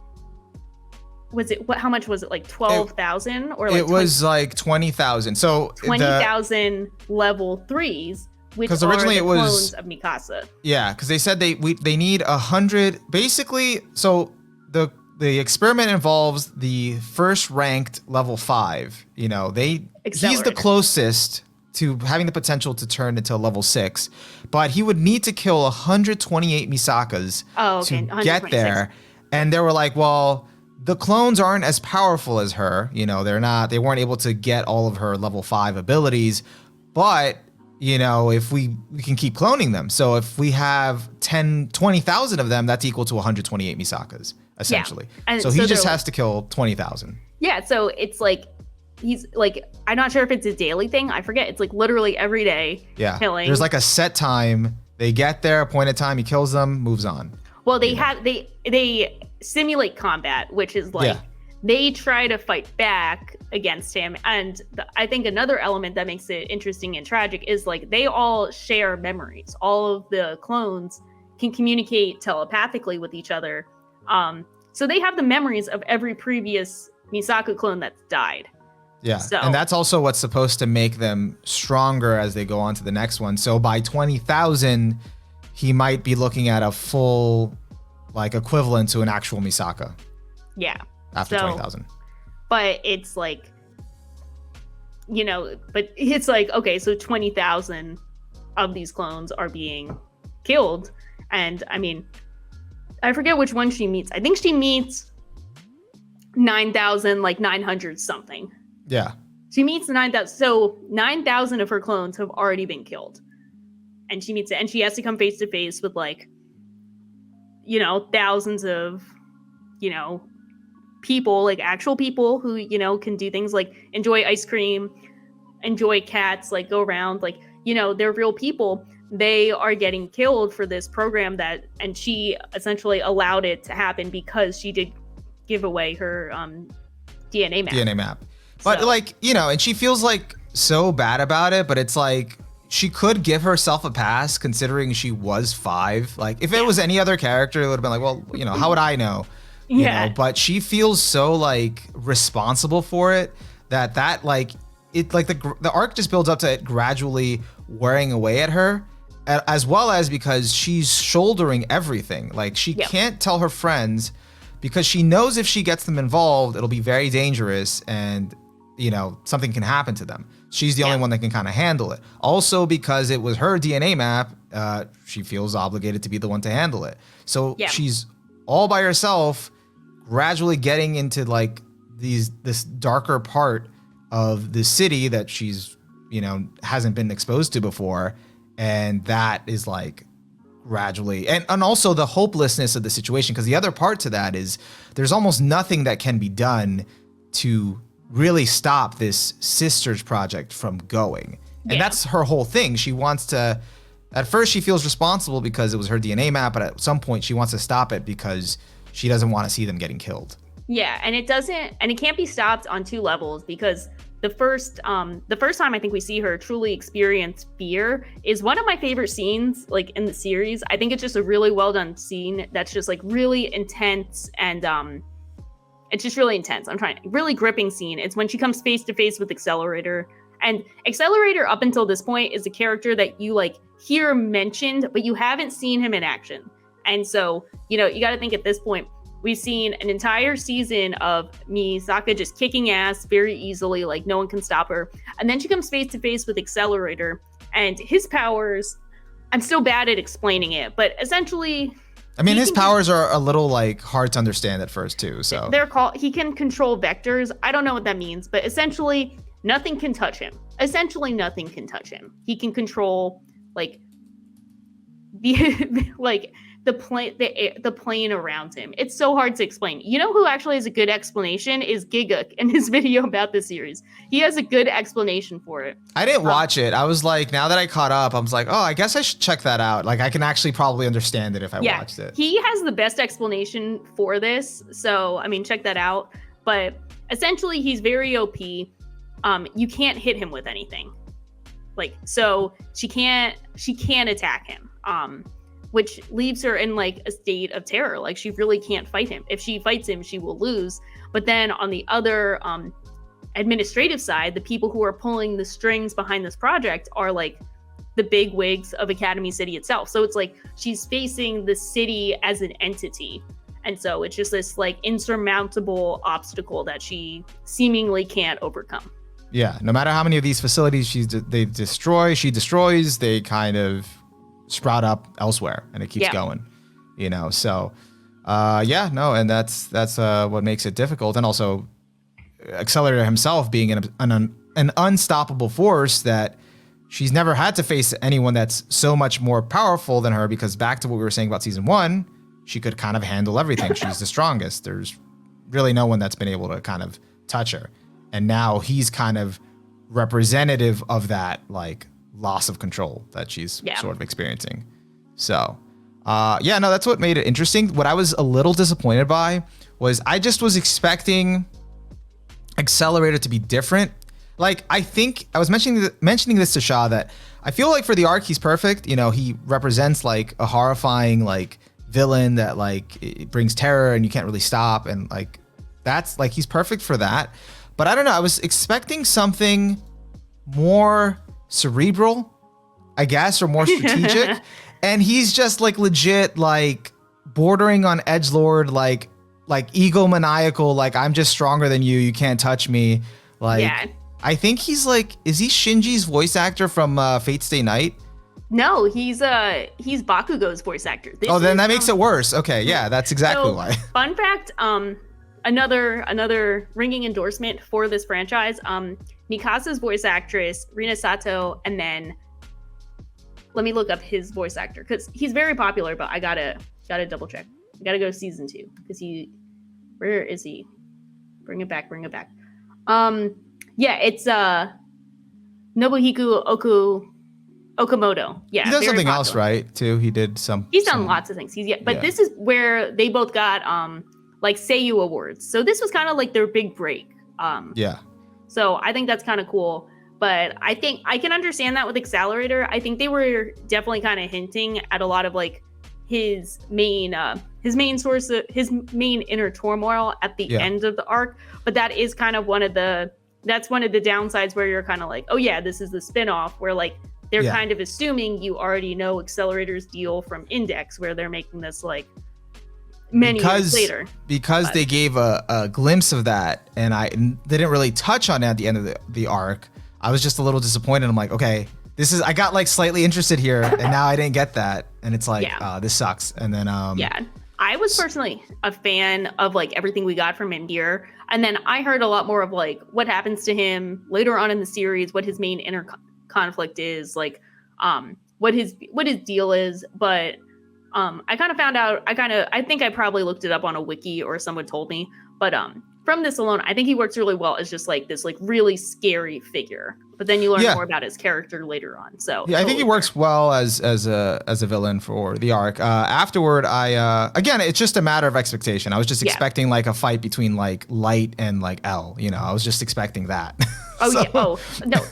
how much was it? Like 12,000 or like it was like 20,000. So 20,000 level 3s, which are originally the it was clones of Mikasa. Yeah, because they said they need 100. Basically, so the experiment involves the first ranked level 5. You know, he's the closest to having the potential to turn into a level 6, but he would need to kill 128 Misakas to get there. And they were like, well, the clones aren't as powerful as her. You know, they weren't able to get all of her level 5 abilities, but if we can keep cloning them. So if we have 20,000 of them, that's equal to 128 Misakas, essentially. Yeah. And so he just has to kill 20,000. Yeah, so it's like, he's like, I'm not sure if it's a daily thing. I forget. It's like literally every day killing. There's like a set time. They get there, appointed time, he kills them, moves on. Well, they simulate combat, which is like, they try to fight back against him. And I think another element that makes it interesting and tragic is like they all share memories. All of the clones can communicate telepathically with each other. So they have the memories of every previous Misaka clone that's died. Yeah, and that's also what's supposed to make them stronger as they go on to the next one. So by 20,000, he might be looking at a full, like, equivalent to an actual Misaka. Yeah. After 20,000. But it's like, okay, so 20,000 of these clones are being killed. And I mean, I forget which one she meets. I think she meets 9,000, like 900 something. Yeah. She meets 9,000. So 9,000 of her clones have already been killed. And she meets it. And she has to come face to face with like, thousands of, people, like actual people who, can do things like enjoy ice cream, enjoy cats, like go around, like, they're real people. They are getting killed for this program and she essentially allowed it to happen because she did give away her DNA map. But and she feels like so bad about it, but it's like she could give herself a pass considering she was 5. Like if it was any other character, it would have been like, well, how would I know? You know, but she feels so like responsible for it that like it like the arc just builds up to it gradually wearing away at her, as well as because she's shouldering everything. Like she can't tell her friends because she knows if she gets them involved, it'll be very dangerous and something can happen to them. She's the only one that can kind of handle it. Also because it was her DNA map, she feels obligated to be the one to handle it. So she's all by herself, gradually getting into like this darker part of the city that she's hasn't been exposed to before, and that is like gradually and also the hopelessness of the situation, because the other part to that is there's almost nothing that can be done to really stop this sisters project from going. And that's her whole thing. She wants to, at first she feels responsible because it was her DNA map, but at some point she wants to stop it because she doesn't want to see them getting killed. Yeah, and it can't be stopped on 2 levels, because the first time I think we see her truly experience fear is one of my favorite scenes like in the series. I think it's just a really well done scene that's just like really intense, and it's just really intense. Really gripping scene. It's when she comes face to face with Accelerator. And Accelerator up until this point is a character that you like hear mentioned, but you haven't seen him in action. And so, you got to think at this point, we've seen an entire season of Misaka just kicking ass very easily, like no one can stop her. And then she comes face to face with Accelerator, and his powers, I'm still bad at explaining it, but essentially, I mean, his powers are a little like hard to understand at first too. So he can control vectors. I don't know what that means, but essentially nothing can touch him. He can control like the plane around him. It's so hard to explain. You know who actually has a good explanation is Giguk in his video about the series. He has a good explanation for it. I didn't watch it. I was like, now that I caught up, I was like, oh, I guess I should check that out. Like I can actually probably understand it if I watched it. He has the best explanation for this. So, I mean, check that out. But essentially he's very OP. You can't hit him with anything. Like, so she can't attack him. Which leaves her in like a state of terror. Like she really can't fight him. If she fights him, she will lose. But then on the other administrative side, the people who are pulling the strings behind this project are like the big wigs of Academy City itself. So it's like she's facing the city as an entity. And so it's just this like insurmountable obstacle that she seemingly can't overcome. Yeah, no matter how many of these facilities she destroys, they kind of sprout up elsewhere, and it keeps going, so and that's what makes it difficult. And also Accelerator himself being an unstoppable force that she's never had to face anyone that's so much more powerful than her, because back to what we were saying about season 1, she could kind of handle everything. She's the strongest. There's really no one that's been able to kind of touch her. And now he's kind of representative of that like loss of control that she's sort of experiencing. So, that's what made it interesting. What I was a little disappointed by was I just was expecting Accelerator to be different. Like, I think I was mentioning this to Shah, that I feel like for the arc, he's perfect. You know, he represents like a horrifying like villain that like it brings terror and you can't really stop. And like, that's like, he's perfect for that. But I don't know. I was expecting something more cerebral, I guess, or more strategic. And he's just like legit, like bordering on edgelord, like egomaniacal, like I'm just stronger than you. You can't touch me. Like, I think he's like, is he Shinji's voice actor from Fate Stay Night? No, he's Bakugo's voice actor. Then that makes it worse. Okay, yeah, that's exactly why. Fun fact, another ringing endorsement for this franchise. Mikasa's voice actress, Rina Sato, and then let me look up his voice actor because he's very popular, but I gotta double check. I gotta go season 2 because where is he? Bring it back. It's Nobuhiko Okamoto. Yeah, he does something else, right? Too. He did He's done lots of things. This is where they both got like Seiyu awards. So this was kind of like their big break. So I think that's kind of cool. But I think I can understand that with Accelerator. I think they were definitely kind of hinting at a lot of like his main source of his main inner turmoil at the end of the arc. But that is kind of one of the downsides where you're kind of like, oh yeah, this is the spinoff where like they're kind of assuming you already know Accelerator's deal from Index, where they're making this like many years later. Because they gave a glimpse of that, and they didn't really touch on it at the end of the arc. I was just a little disappointed. I'm like, okay, I got like slightly interested here, and now I didn't get that, and it's like, this sucks. And then I was personally a fan of like everything we got from him here, and then I heard a lot more of like what happens to him later on in the series, what his main inner conflict is, like what his deal is. But I kind of found out. I think I probably looked it up on a wiki or someone told me, but from this alone, I think he works really well as just like this like really scary figure. But then you learn more about his character later on. So I think he works well as a villain for the arc. Afterward, again, it's just a matter of expectation. I was just expecting like a fight between like Light and like L. You know, I was just expecting that.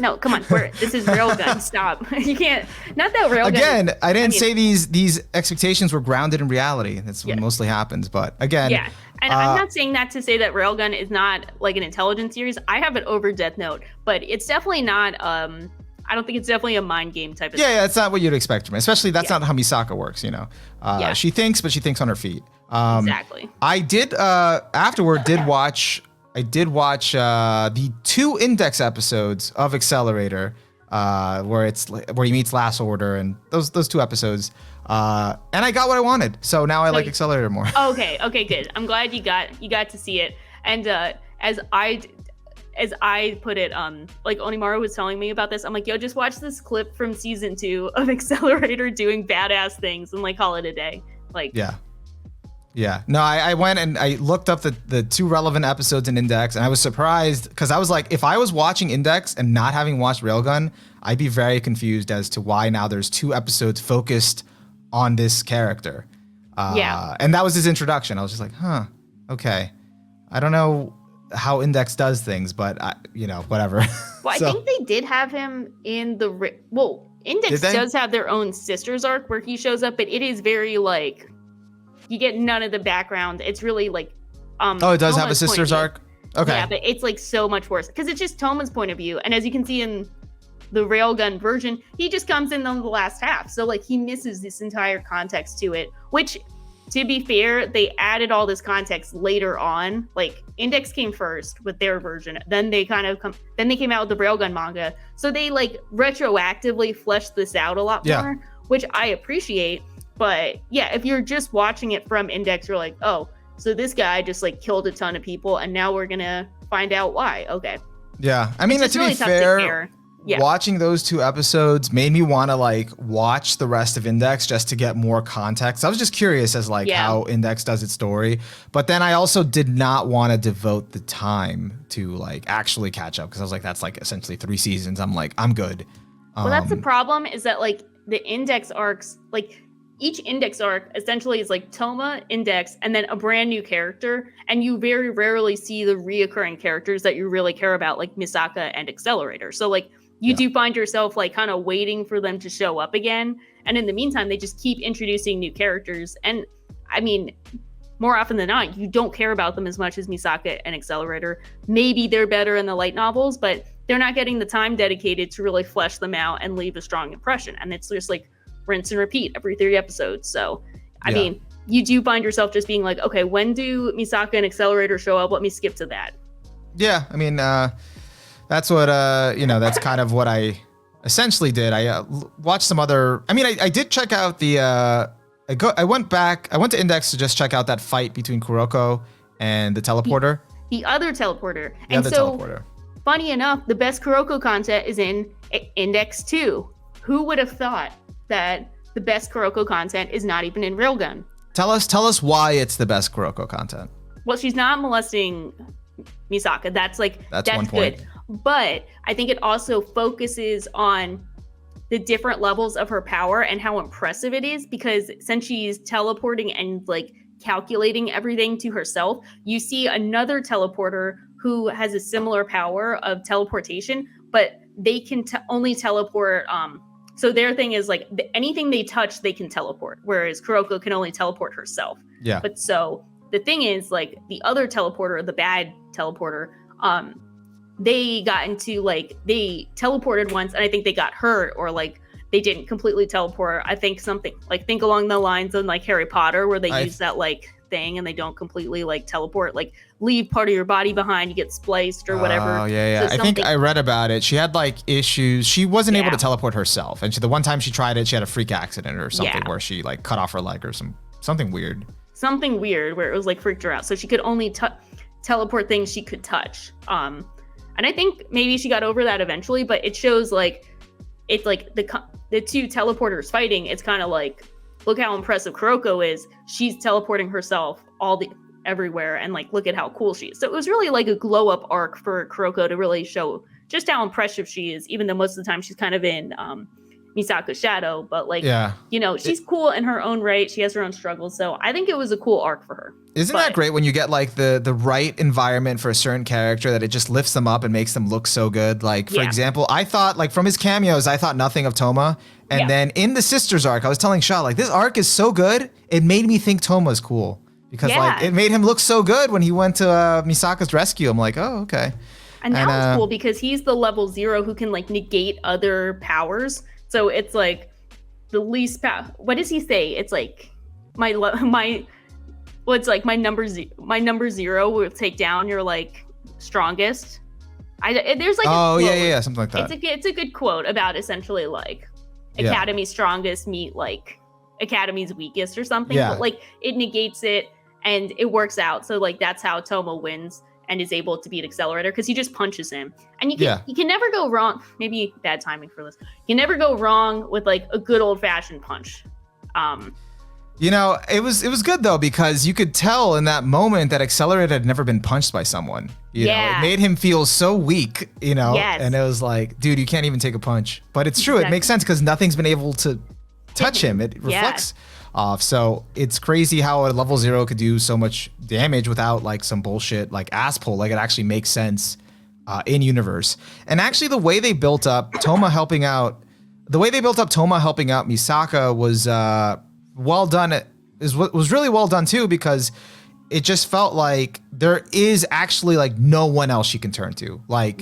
No, come on. This is Railgun. Stop. You can't. Not that Railgun. Again, I didn't say these expectations were grounded in reality. That's what mostly happens. But again, and I'm not saying that to say that Railgun is not like an intelligent series. I have it over Death Note, but it's definitely not. I don't think it's definitely a mind game type of thing. Yeah, it's not what you'd expect from it. Especially that's not how Misaka works. You know, she thinks, but she thinks on her feet. Exactly. I did afterward watch the 2 Index episodes of Accelerator, where he meets Last Order, and those 2 episodes, and I got what I wanted. So now I like Accelerator more. Okay, good. I'm glad you got to see it. And as I put it, like Onimaru was telling me about this, I'm like, yo, just watch this clip from season 2 of Accelerator doing badass things and like call it a day. Like Yeah. No, I went and I looked up the 2 relevant episodes in Index, and I was surprised because I was like, if I was watching Index and not having watched Railgun, I'd be very confused as to why now there's 2 episodes focused on this character. And that was his introduction. I was just like, okay. I don't know how Index does things, but whatever. Well, I think they did have him in Index does have their own Sisters arc where he shows up, but it is very like, you get none of the background. It's really like it does have a Sisters arc? Okay. Yeah, but it's like so much worse because it's just Toma's point of view. And as you can see in the Railgun version, he just comes in on the last half. So like he misses this entire context to it, which to be fair, they added all this context later on. Like Index came first with their version. Then they came out with the Railgun manga. So they like retroactively fleshed this out a lot more, which I appreciate. But yeah, if you're just watching it from Index, you're like, oh, so this guy just like killed a ton of people and now we're going to find out why. Okay. Yeah. I mean, to be fair, Yeah. watching those 2 episodes made me want to like watch the rest of Index just to get more context. I was just curious as like how Index does its story, but then I also did not want to devote the time to like actually catch up because I was like, that's like essentially 3 seasons. I'm like, I'm good. Well, that's the problem is that like the Index arcs, like each Index arc essentially is like Toma, Index, and then a brand new character. And you very rarely see the reoccurring characters that you really care about, like Misaka and Accelerator. So like you do find yourself like kind of waiting for them to show up again. And in the meantime, they just keep introducing new characters. And I mean, more often than not, you don't care about them as much as Misaka and Accelerator. Maybe they're better in the light novels, but they're not getting the time dedicated to really flesh them out and leave a strong impression. And it's just like rinse and repeat every 3 episodes. So, I mean, you do find yourself just being like, okay, when do Misaka and Accelerator show up? Let me skip to that. Yeah, I mean, that's what, that's kind of what I essentially did. I watched some other, I mean, I did check out the, I went to Index to just check out that fight between Kuroko and the teleporter. The other teleporter. Teleporter. Funny enough, the best Kuroko content is in Index 2. Who would have thought that the best Kuroko content is not even in Railgun? Tell us why it's the best Kuroko content. Well, she's not molesting Misaka. That's one point. Good. But I think it also focuses on the different levels of her power and how impressive it is, because since she's teleporting and like calculating everything to herself, you see another teleporter who has a similar power of teleportation, but they can only teleport. So their thing is like anything they touch, they can teleport, whereas Kuroko can only teleport herself. Yeah. But so the thing is, like the other teleporter, the bad teleporter, they got into like they teleported once, and I think they got hurt, or like they didn't completely teleport. I think something like think along the lines of like Harry Potter, where they use that like thing and they don't completely like teleport, like leave part of your body behind, you get spliced or whatever. Oh yeah. So I think I read about it. She had like issues. She wasn't able to teleport herself, and the one time she tried it, she had a freak accident or something where she like cut off her leg or something weird. Something weird where it was like freaked her out. So she could only teleport things she could touch. And I think maybe she got over that eventually, but it shows like it's like the 2 teleporters fighting. It's kind of like, look how impressive Kuroko is. She's teleporting herself everywhere, and like look at how cool she is. So it was really like a glow up arc for Kuroko to really show just how impressive she is, even though most of the time she's kind of in Misaka's shadow. But like, she's cool in her own right. She has her own struggles. So I think it was a cool arc for her. Isn't that great when you get like the right environment for a certain character, that it just lifts them up and makes them look so good? Like, for example, I thought like from his cameos, I thought nothing of Toma. And then in the Sisters arc, I was telling Shaw, like, this arc is so good, it made me think Toma's cool. Because like it made him look so good when he went to Misaka's rescue. I'm like, oh, okay. And that was cool because he's the level 0 who can like negate other powers. So it's like the least power. What does he say? It's like it's like my number 0 will take down your like strongest. There's like something like that. It's a good quote about essentially like Academy's strongest meet like Academy's weakest or something. But like it negates it and it works out. So like that's how Toma wins and is able to beat Accelerator, because he just punches him. And you can never go wrong. Maybe bad timing for this. You can never go wrong with like a good old fashioned punch. It was good though, because you could tell in that moment that Accelerator had never been punched by someone. You know, it made him feel so weak, and it was like, dude, you can't even take a punch. But it's true. Exactly. It makes sense because nothing's been able to touch him. It reflects off. So it's crazy how a level 0 could do so much damage without like some bullshit like ass pull. Like it actually makes sense in universe. And actually the way they built up Toma helping out Misaka was well done. It was really well done too, because it just felt like there is actually like no one else she can turn to. Like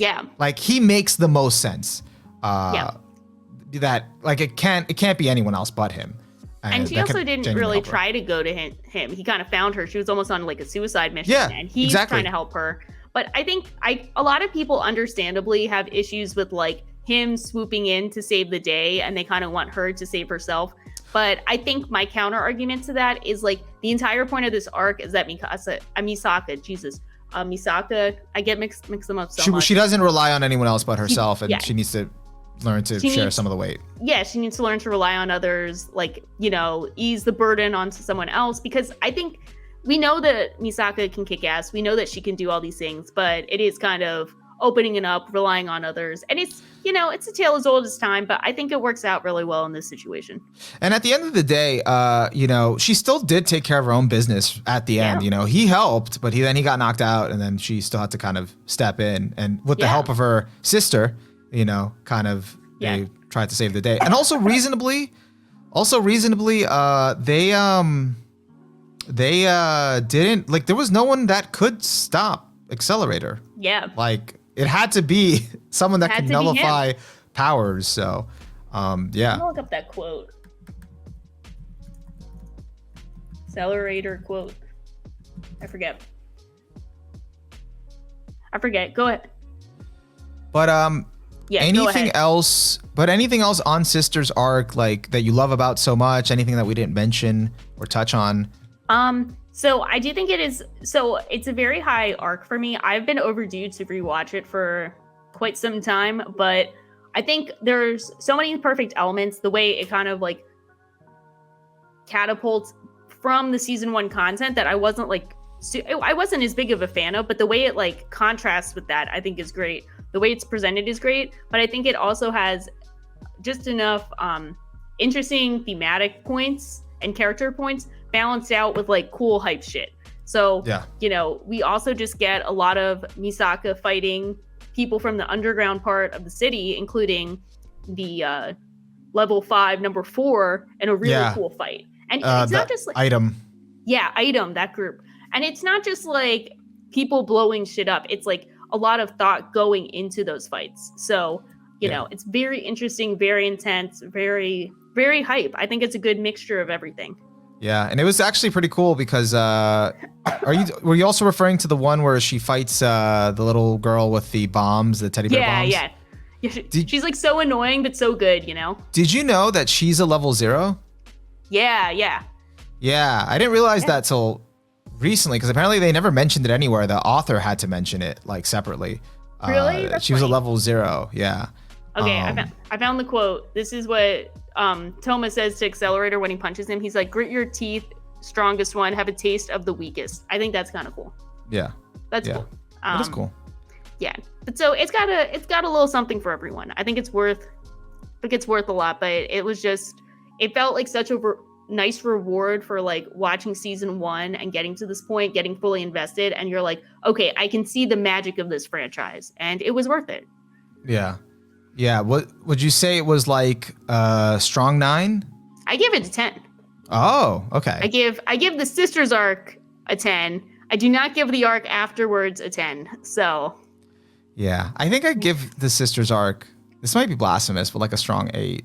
he makes the most sense. That like it can't be anyone else but him. And she also didn't really try to go to him. He kind of found her. She was almost on like a suicide mission, and he's trying to help her. But I think a lot of people understandably have issues with like him swooping in to save the day, and they kind of want her to save herself. But I think my counter argument to that is like the entire point of this arc is that Misaka, I get mix them up so much. She doesn't rely on anyone else but herself, and she needs to learn to share some of the weight. Yeah, she needs to learn to rely on others, like, ease the burden onto someone else, because I think we know that Misaka can kick ass. We know that she can do all these things, but it is kind of opening it up, relying on others. And it's, it's a tale as old as time, but I think it works out really well in this situation. And at the end of the day, she still did take care of her own business at the end. He helped, but then he got knocked out, and then she still had to kind of step in. And with the help of her sister, kind of they tried to save the day. And also reasonably, they didn't, like, there was no one that could stop Accelerator. Yeah. Like, it had to be someone that could nullify powers. So, I'm gonna look up that quote. Accelerator quote. I forget. Go ahead. But anything else? But anything else on Sister's arc, like, that you love about so much? Anything that we didn't mention or touch on? So I do think it's a very high arc for me. I've been overdue to rewatch it for quite some time, but I think there's so many perfect elements. The way it kind of like catapults from the season 1 content that I wasn't as big of a fan of, but the way it like contrasts with that, I think is great. The way it's presented is great, but I think it also has just enough interesting thematic points and character points balanced out with like cool hype shit. So, we also just get a lot of Misaka fighting people from the underground part of the city, including the level 5, number 4, in a really cool fight. And it's not just like Item. Yeah, Item, that group. And it's not just like people blowing shit up. It's like a lot of thought going into those fights. So, it's very interesting, very intense, very, very hype. I think it's a good mixture of everything. Yeah, and it was actually pretty cool because were you also referring to the one where she fights the little girl with the bombs, the teddy bear bombs? Yeah. She's like so annoying but so good, Did you know that she's a level 0? Yeah. Yeah, I didn't realize that till recently, because apparently they never mentioned it anywhere. The author had to mention it like separately. Really? She was a level 0. Yeah. Okay, I found the quote. This is what Toma says to Accelerator when he punches him. He's like, "Grit your teeth, strongest one. Have a taste of the weakest." I think that's kind of cool. Yeah. That's cool. That is cool. Yeah, but so it's got a little something for everyone. I think it's worth a lot. But it felt like such a nice reward for like watching season 1 and getting to this point, getting fully invested, and you're like, okay, I can see the magic of this franchise, and it was worth it. Yeah. Yeah, what would you say it was like strong 9? I give it a 10. Oh, okay. I give the Sisters arc a 10. I do not give the arc afterwards a 10. So yeah, I think I give the Sisters arc, this might be blasphemous, but like a strong 8.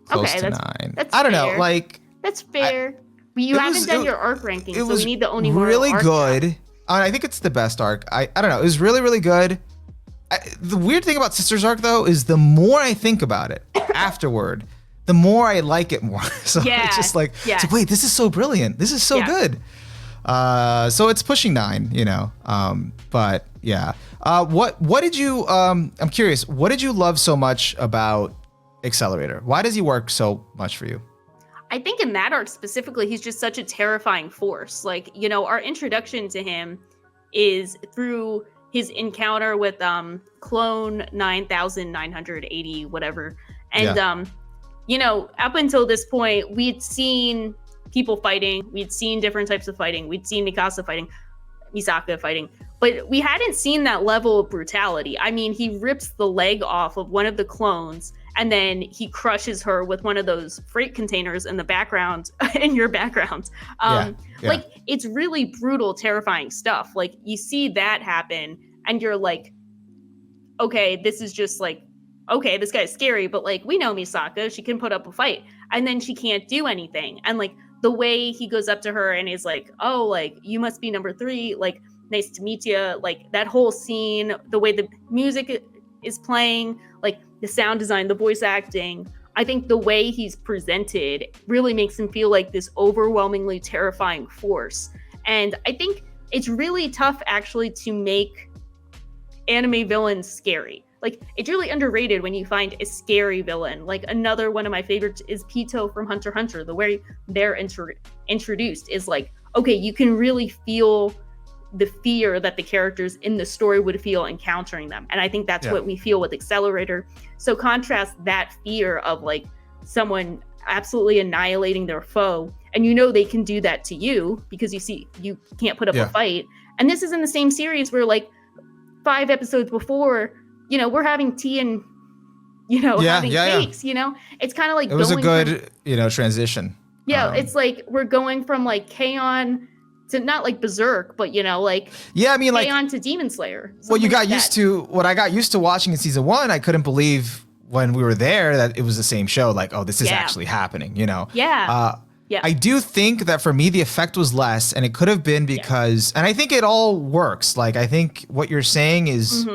Close to 9. I don't know, like that's fair. You haven't done your arc ranking, so we need the only really good. I think it's the best arc. I don't know. It was really, really good. The weird thing about Sisters arc though is the more I think about it afterward, the more I like it more. So it's just like, wait, this is so brilliant. This is so good. So it's pushing 9, but yeah. What did you, I'm curious, what did you love so much about Accelerator? Why does he work so much for you? I think in that arc specifically, he's just such a terrifying force. Like, our introduction to him is through his encounter with clone 9980 whatever, and up until this point we'd seen people fighting, we'd seen different types of fighting, we'd seen Misaka fighting, but we hadn't seen that level of brutality. I mean, he rips the leg off of one of the clones and then he crushes her with one of those freight containers in the background, in your background. Like, it's really brutal, terrifying stuff. Like, you see that happen and you're like, okay, this is just like, okay, this guy's scary, but like, we know Misaka, she can put up a fight. And then she can't do anything. And like, the way he goes up to her and is like, oh, like, you must be number 3, like, nice to meet you. Like, that whole scene, the way the music is playing, like, the sound design, the voice acting, I think the way he's presented really makes him feel like this overwhelmingly terrifying force. And I think it's really tough actually to make anime villains scary. like it's really underrated when you find a scary villain. Like another one of my favorites is Pito from Hunter x Hunter. The way they're introduced is like, okay, you can really feel the fear that the characters in the story would feel encountering them. And I think that's what we feel with Accelerator. So contrast that fear of like someone absolutely annihilating their foe, and you know they can do that to you because you can't put up a fight. And this is in the same series where like 5 episodes before, you know, we're having tea and, you know, having cakes, you know? It's kind of like, it was a good, you know, transition. Yeah, it's like we're going from like K-On! To not like Berserk, but you know, like I mean, like K-On! To Demon Slayer. What I got used to watching in season 1, I couldn't believe when we were there that it was the same show. Like, oh, this is actually happening, you know? Yeah. I do think that for me, the effect was less, and it could have been because, and I think it all works. Like, I think what you're saying is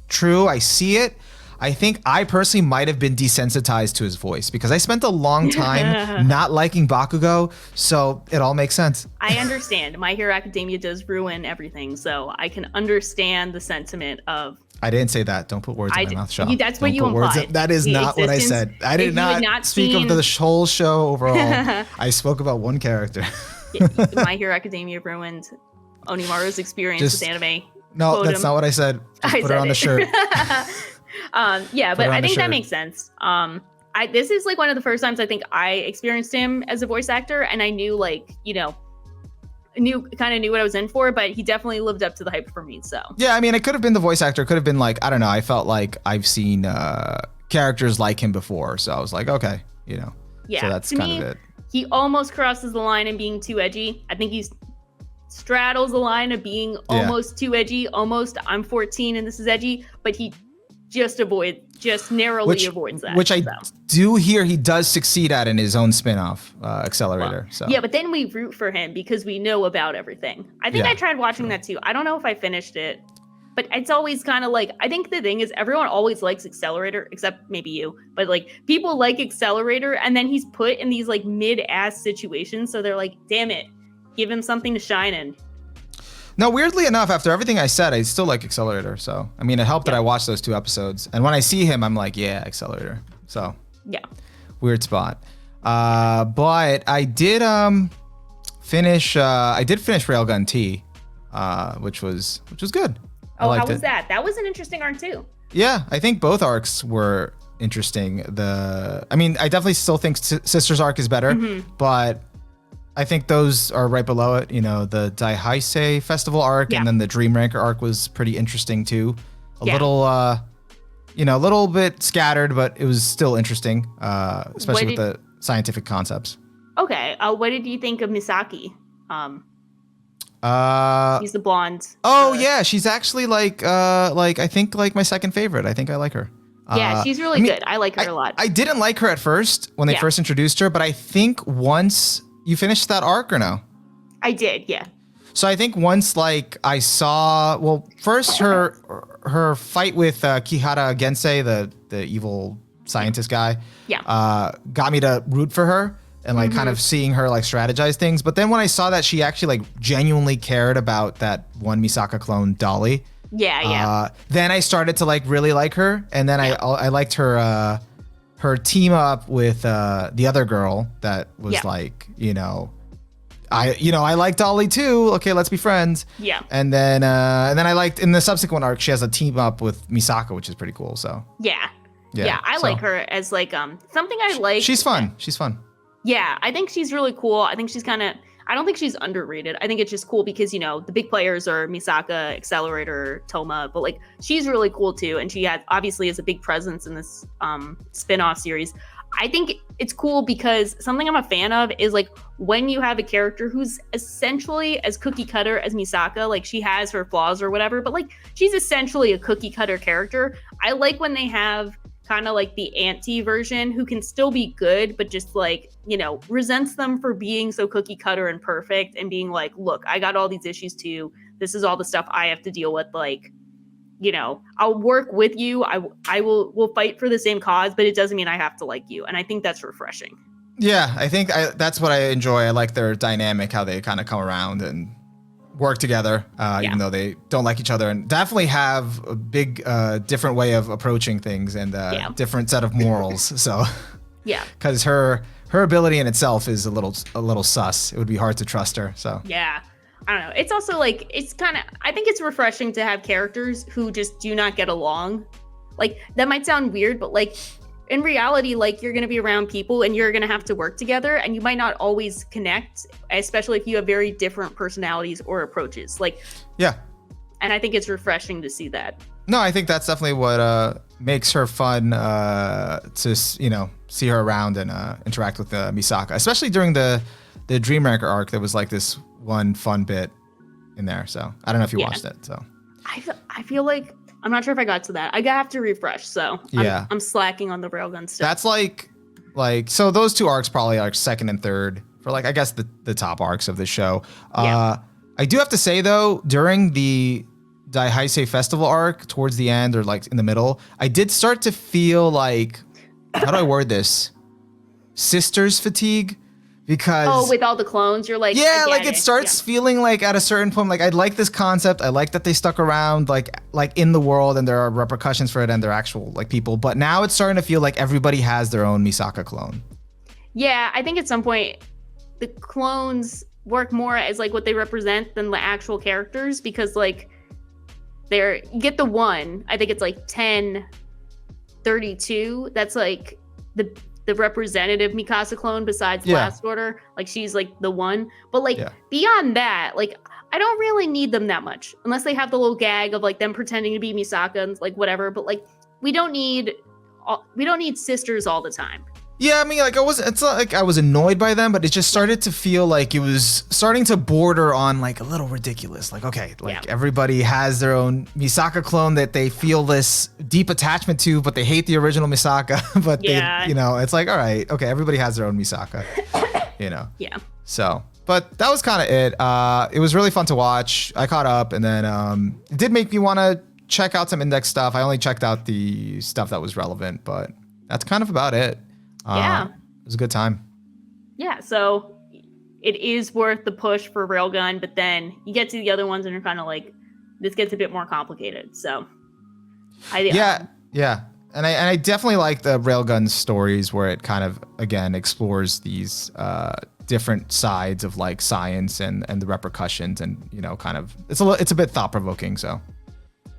true. I see it. I think I personally might have been desensitized to his voice because I spent a long time not liking Bakugo, so it all makes sense. I understand. My Hero Academia does ruin everything, so I can understand the sentiment of... I didn't say that. Don't put words in my mouth, Shaw. That's what you implied. That is not what I said. I did not speak of the whole show overall. I spoke about one character. My Hero Academia ruined Onimaru's experience with anime. No, that's not what I said. Just put it on the shirt. But I think that makes sense. This is like one of the first times I think I experienced him as a voice actor, and I knew like, you know, knew what I was in for, but he definitely lived up to the hype for me. So yeah, I mean, it could have been the voice actor. It could have been like, I don't know. I felt like I've seen characters like him before, so I was like, okay, you know. Yeah, so that's kind of it. He almost crosses the line in being too edgy. I think he straddles the line of being almost too edgy. Almost, I'm 14 and this is edgy, but he just narrowly avoids that. Which I do hear he does succeed at in his own spin-off, Accelerator. So yeah, but then we root for him because we know about everything. I think I tried watching that too. I don't know if I finished it, but it's always kind of like, I think the thing is everyone always likes Accelerator, except maybe you, but like people like Accelerator, and then he's put in these like mid-ass situations, so they're like, damn it, give him something to shine in. No, weirdly enough, after everything I said, I still like Accelerator. So, I mean, it helped that I watched those 2 episodes. And when I see him, I'm like, yeah, Accelerator. So, weird spot. But I did finish Railgun T, which was good. Oh, how was that? That was an interesting arc too. Yeah, I think both arcs were interesting. I mean, I definitely still think Sister's arc is better, but I think those are right below it. You know, the Daiheisei Festival arc and then the Dream Ranker arc was pretty interesting too. A little bit scattered, but it was still interesting, especially with the scientific concepts. Okay. What did you think of Misaki? He's the blonde. Oh yeah, she's actually like I think like my second favorite. I think I like her. Yeah, she's really good. I like her a lot. I didn't like her at first when they first introduced her, but I think once you finished that arc or no? I did, yeah. So I think once like I saw, well, first her fight with Kihara Gensei, the evil scientist guy, got me to root for her and like kind of seeing her like strategize things. But then when I saw that she actually like genuinely cared about that one Misaka clone, Dolly. Then I started to like really like her, and then I liked her team up with the other girl that was like, I like Dolly too. Okay, let's be friends. Yeah. And then I liked in the subsequent arc she has a team up with Misaka, which is pretty cool. So yeah, I like her as like something I like. She's fun. Yeah, I think she's really cool. I think she's I don't think she's underrated. I think it's just cool because, the big players are Misaka, Accelerator, Toma, but like she's really cool too. And she obviously has a big presence in this spin-off series. I think it's cool because something I'm a fan of is like when you have a character who's essentially as cookie cutter as Misaka, like she has her flaws or whatever, but like she's essentially a cookie cutter character. I like when they have kind of like the anti version who can still be good, but just like, resents them for being so cookie cutter and perfect and being like, look, I got all these issues too. This is all the stuff I have to deal with. Like, I'll work with you. We'll fight for the same cause, but it doesn't mean I have to like you. And I think that's refreshing. Yeah, I think that's what I enjoy. I like their dynamic, how they kind of come around and work together, even though they don't like each other, and definitely have a big, different way of approaching things and different set of morals. So, because her ability in itself is a little sus. It would be hard to trust her. So I don't know. It's also like I think it's refreshing to have characters who just do not get along. Like that might sound weird, but like in reality, like you're going to be around people and you're going to have to work together and you might not always connect, especially if you have very different personalities or approaches. Like, and I think it's refreshing to see that. No, I think that's definitely what makes her fun to, see her around and interact with Misaka, especially during the Dreamranker arc. There was like this one fun bit in there. So I don't know if you watched it. So I feel like I'm not sure if I got to that. I have to refresh, so I'm slacking on the Railgun stuff. That's like so those two arcs probably are second and third for like I guess the top arcs of the show. I do have to say though, during the Daiheisei Festival arc towards the end or like in the middle, I did start to feel like, how do I word this? Sisters fatigue. Because with all the clones, you're like it starts feeling like at a certain point, like I like this concept, I like that they stuck around like in the world and there are repercussions for it and they're actual like people, but now it's starting to feel like everybody has their own Misaka clone. Yeah, I think at some point the clones work more as like what they represent than the actual characters, because like you get the one, I think it's like 1032, that's like the representative Mikasa clone besides Last Order. Like she's like the one. But like beyond that, like I don't really need them that much. Unless they have the little gag of like them pretending to be Misaka and like whatever. But like we don't need sisters all the time. Yeah, I mean, like it's not like I was annoyed by them, but it just started to feel like it was starting to border on like a little ridiculous. Like, okay, like everybody has their own Misaka clone that they feel this deep attachment to, but they hate the original Misaka. But they, it's like, all right, okay, everybody has their own Misaka, Yeah. So, but that was kind of it. It was really fun to watch. I caught up, and then it did make me want to check out some index stuff. I only checked out the stuff that was relevant, but that's kind of about it. It was a good time. Yeah, so it is worth the push for Railgun, but then you get to the other ones and you're kind of like, this gets a bit more complicated. So, and I definitely like the Railgun stories where it kind of again explores these different sides of like science and the repercussions, and kind of it's a bit thought provoking. So,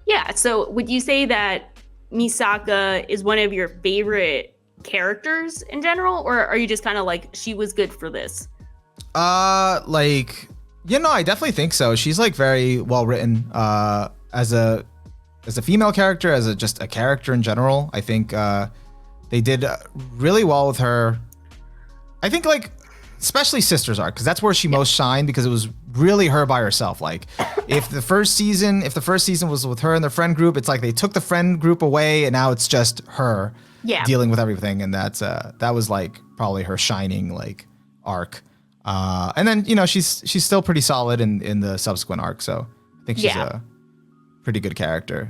yeah. So, would you say that Misaka is one of your favorite characters in general, or are you just kind of like, she was good for this? I definitely think so. She's like very well written as a female character, as just a character in general. I think they did really well with her. I think like especially Sisters arc, because that's where she most shined, because it was really her by herself. Like if the first season was with her and the friend group, it's like they took the friend group away and now it's just her dealing with everything, and that was like probably her shining like arc. And then she's still pretty solid in the subsequent arc, so I think she's a pretty good character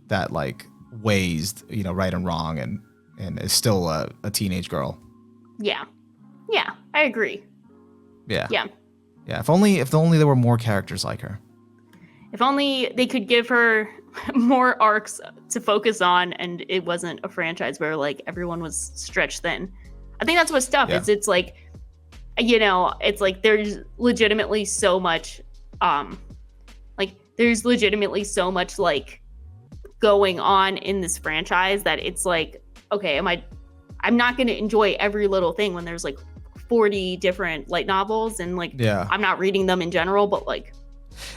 that like weighs right and wrong and is still a teenage girl. Yeah, I agree. Yeah. If only there were more characters like her. If only they could give her more arcs to focus on, and it wasn't a franchise where like everyone was stretched thin. I think that's what's tough. It's like, it's like there's legitimately so much, like going on in this franchise that it's like, okay, I'm not going to enjoy every little thing when there's like 40 different light novels and like I'm not reading them in general, but like.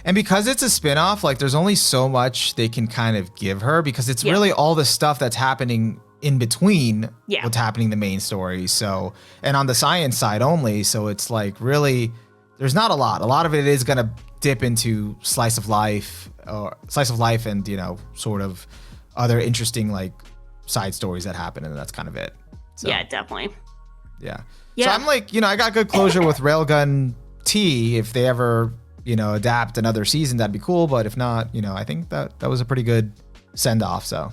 And because it's a spin-off, like there's only so much they can kind of give her, because it's really all the stuff that's happening in between what's happening in the main story. So, and on the science side only, so it's like really there's not a lot. A lot of it is going to dip into slice of life and sort of other interesting like side stories that happen, and that's kind of it. So, yeah, definitely. Yeah. So I'm like, I got good closure with Railgun T. If they ever adapt another season, that'd be cool. But if not, I think that was a pretty good send off. So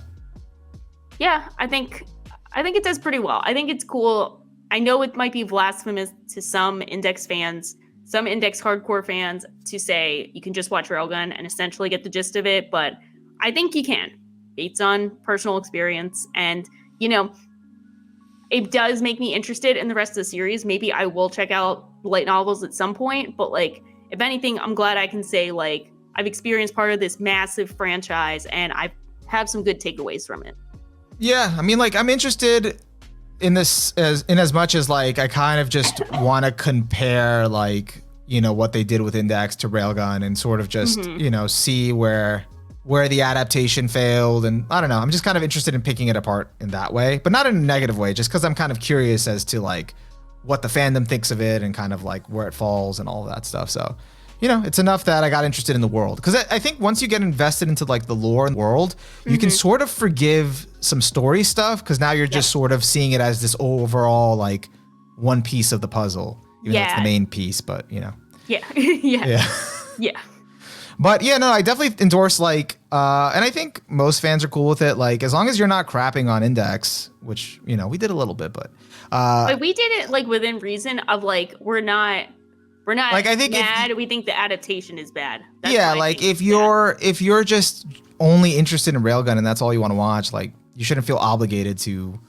yeah, I think it does pretty well. I think it's cool. I know it might be blasphemous to some Index fans some Index hardcore fans to say you can just watch Railgun and essentially get the gist of it, but I think you can, based on personal experience. And, you know, it does make me interested in the rest of the series. Maybe I will check out light novels at some point, but like, if anything, I'm glad I can say like I've experienced part of this massive franchise and I have some good takeaways from it. Yeah, I mean, like, I'm interested in this as much as like I kind of just want to compare like, you know, what they did with Index to Railgun and sort of just, you know, see where the adaptation failed. And I don't know, I'm just kind of interested in picking it apart in that way, but not in a negative way, just because I'm kind of curious as to like what the fandom thinks of it and kind of like where it falls and all of that stuff. So, you know, it's enough that I got interested in the world. Because I think once you get invested into like the lore and world, you can sort of forgive some story stuff because now you're just sort of seeing it as this overall like one piece of the puzzle. Even though it's the main piece, but you know. Yeah. But yeah, no, I definitely endorse like, and I think most fans are cool with it. Like, as long as you're not crapping on Index, which, you know, we did a little bit, but we did it like within reason of like, we're not like, I think mad. We think the adaptation is bad. That's like if you're just only interested in Railgun and that's all you want to watch, like you shouldn't feel obligated to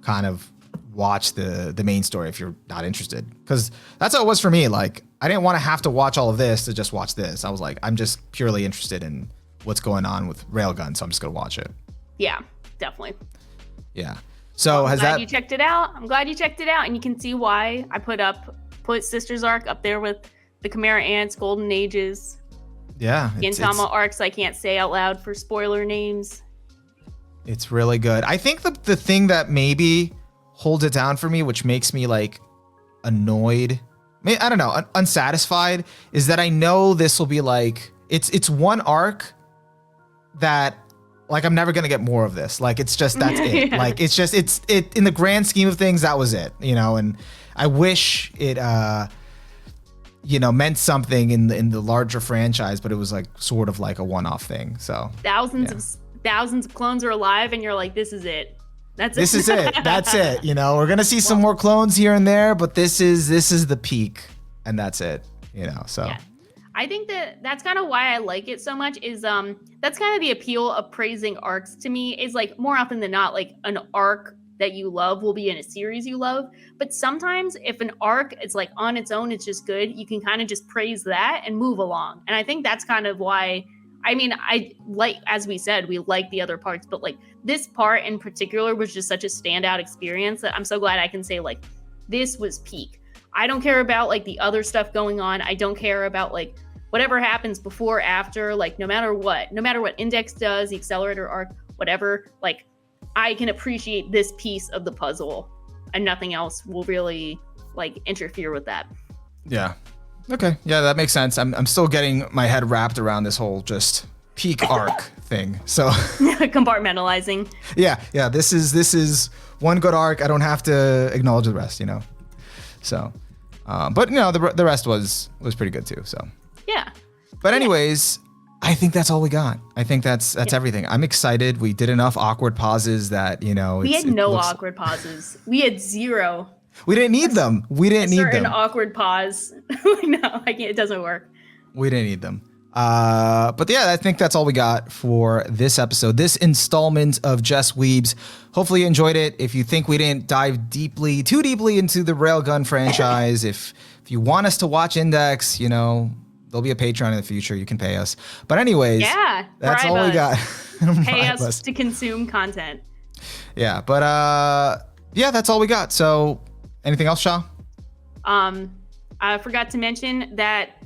kind of watch the main story if you're not interested. Because that's how it was for me. Like I didn't want to have to watch all of this to just watch this. I was like, I'm just purely interested in what's going on with Railgun, so I'm just gonna watch it. Yeah, definitely. Yeah. So I'm glad you checked it out. I'm glad you checked it out, and you can see why I put Sister's Arc up there with the Chimera Ants, Golden Ages. Yeah. Gintama arcs I can't say out loud for spoiler names. It's really good. I think the thing that maybe holds it down for me, which makes me like annoyed, I don't know, unsatisfied, is that I know this will be like, it's one arc that like I'm never gonna get more of this. Like it's just that's it. Like it's just it's in the grand scheme of things, that was it, you know. And I wish it you know, meant something in the larger franchise, but it was like sort of like a one-off thing. So thousands of clones are alive, and you're like, this is it. This is it. That's it. You know, we're gonna see some more clones here and there, but this is the peak, and that's it. You know, so. Yeah. I think that's kind of why I like it so much. Is that's kind of the appeal of praising arcs to me. Is like more often than not, like an arc that you love will be in a series you love. But sometimes if an arc is like on its own, it's just good, you can kind of just praise that and move along. And I think that's kind of why. I mean, I like, as we said, we like the other parts, but like this part in particular was just such a standout experience that I'm so glad I can say like this was peak. I don't care about like the other stuff going on. I don't care about like whatever happens before, after, like no matter what Index does, the Accelerator arc, whatever, like I can appreciate this piece of the puzzle and nothing else will really like interfere with that. Yeah. Okay. Yeah, that makes sense. I'm still getting my head wrapped around this whole just peak arc thing. So compartmentalizing. Yeah. This is one good arc. I don't have to acknowledge the rest, you know. So, but you know, the rest was pretty good too. So yeah. But anyways, I think that's all we got. I think that's everything. I'm excited. We did enough awkward pauses that, you know, we had no awkward pauses. We had zero. We didn't need them. Certain awkward pause. No, it doesn't work. We didn't need them. But yeah, I think that's all we got for this episode, this installment of Just Weebs. Hopefully you enjoyed it. If you think we didn't dive too deeply into the Railgun franchise, if you want us to watch Index, you know, there'll be a Patreon in the future. You can pay us. But anyways, that's all we got. Pay us to consume content. Yeah, but yeah, that's all we got. So anything else, Shaw? I forgot to mention that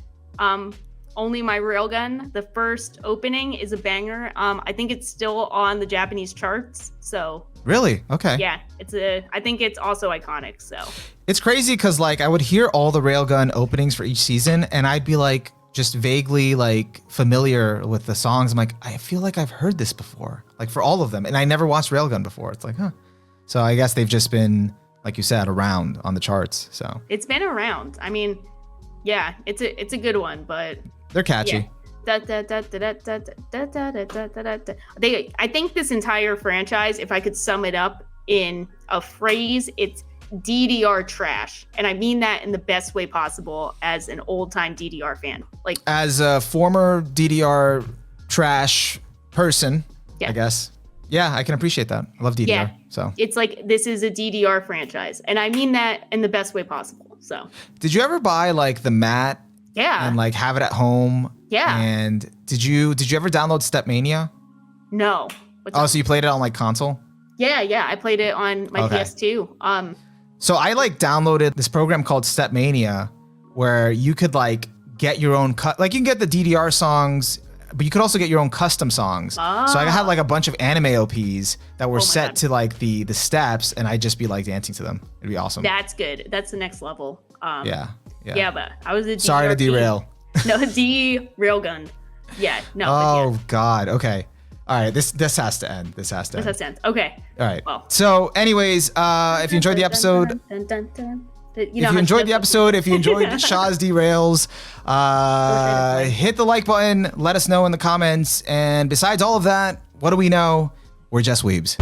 Only My Railgun, the first opening, is a banger. I think it's still on the Japanese charts. So really? Okay. Yeah, I think it's also iconic. So it's crazy because like I would hear all the Railgun openings for each season, and I'd be like just vaguely like familiar with the songs. I'm like, I feel like I've heard this before, like for all of them, and I never watched Railgun before. It's like, huh. So I guess they've just been, like you said, around on the charts. So it's been around. I mean, yeah, it's a good one, but they're catchy. I think this entire franchise, if I could sum it up in a phrase, it's DDR trash, and I mean that in the best way possible as an old-time DDR fan. Like, as a former DDR trash person, I guess. Yeah, I can appreciate that. I love DDR. Yeah. So it's like, this is a DDR franchise, and I mean that in the best way possible. So did you ever buy like the mat? Yeah. And like have it at home? Yeah. And did you ever download Stepmania? No. So you played it on like console? Yeah. I played it on my PS2. So I like downloaded this program called Stepmania, where you could like get your own like you can get the DDR songs, but you could also get your own custom songs. So I had like a bunch of anime OPs that were set to like the steps, and I'd just be like dancing to them. It'd be awesome. That's good. That's the next level. Yeah, but I was a DDR sorry to derail. No, Railgun. Yeah, no. Oh God. Okay. All right. This has to end. This has to end. Okay. All right. Well. So, anyways, if you enjoyed the episode. If you enjoyed Shaw's Derails, hit the like button, let us know in the comments. And besides all of that, what do we know? We're just Weebs.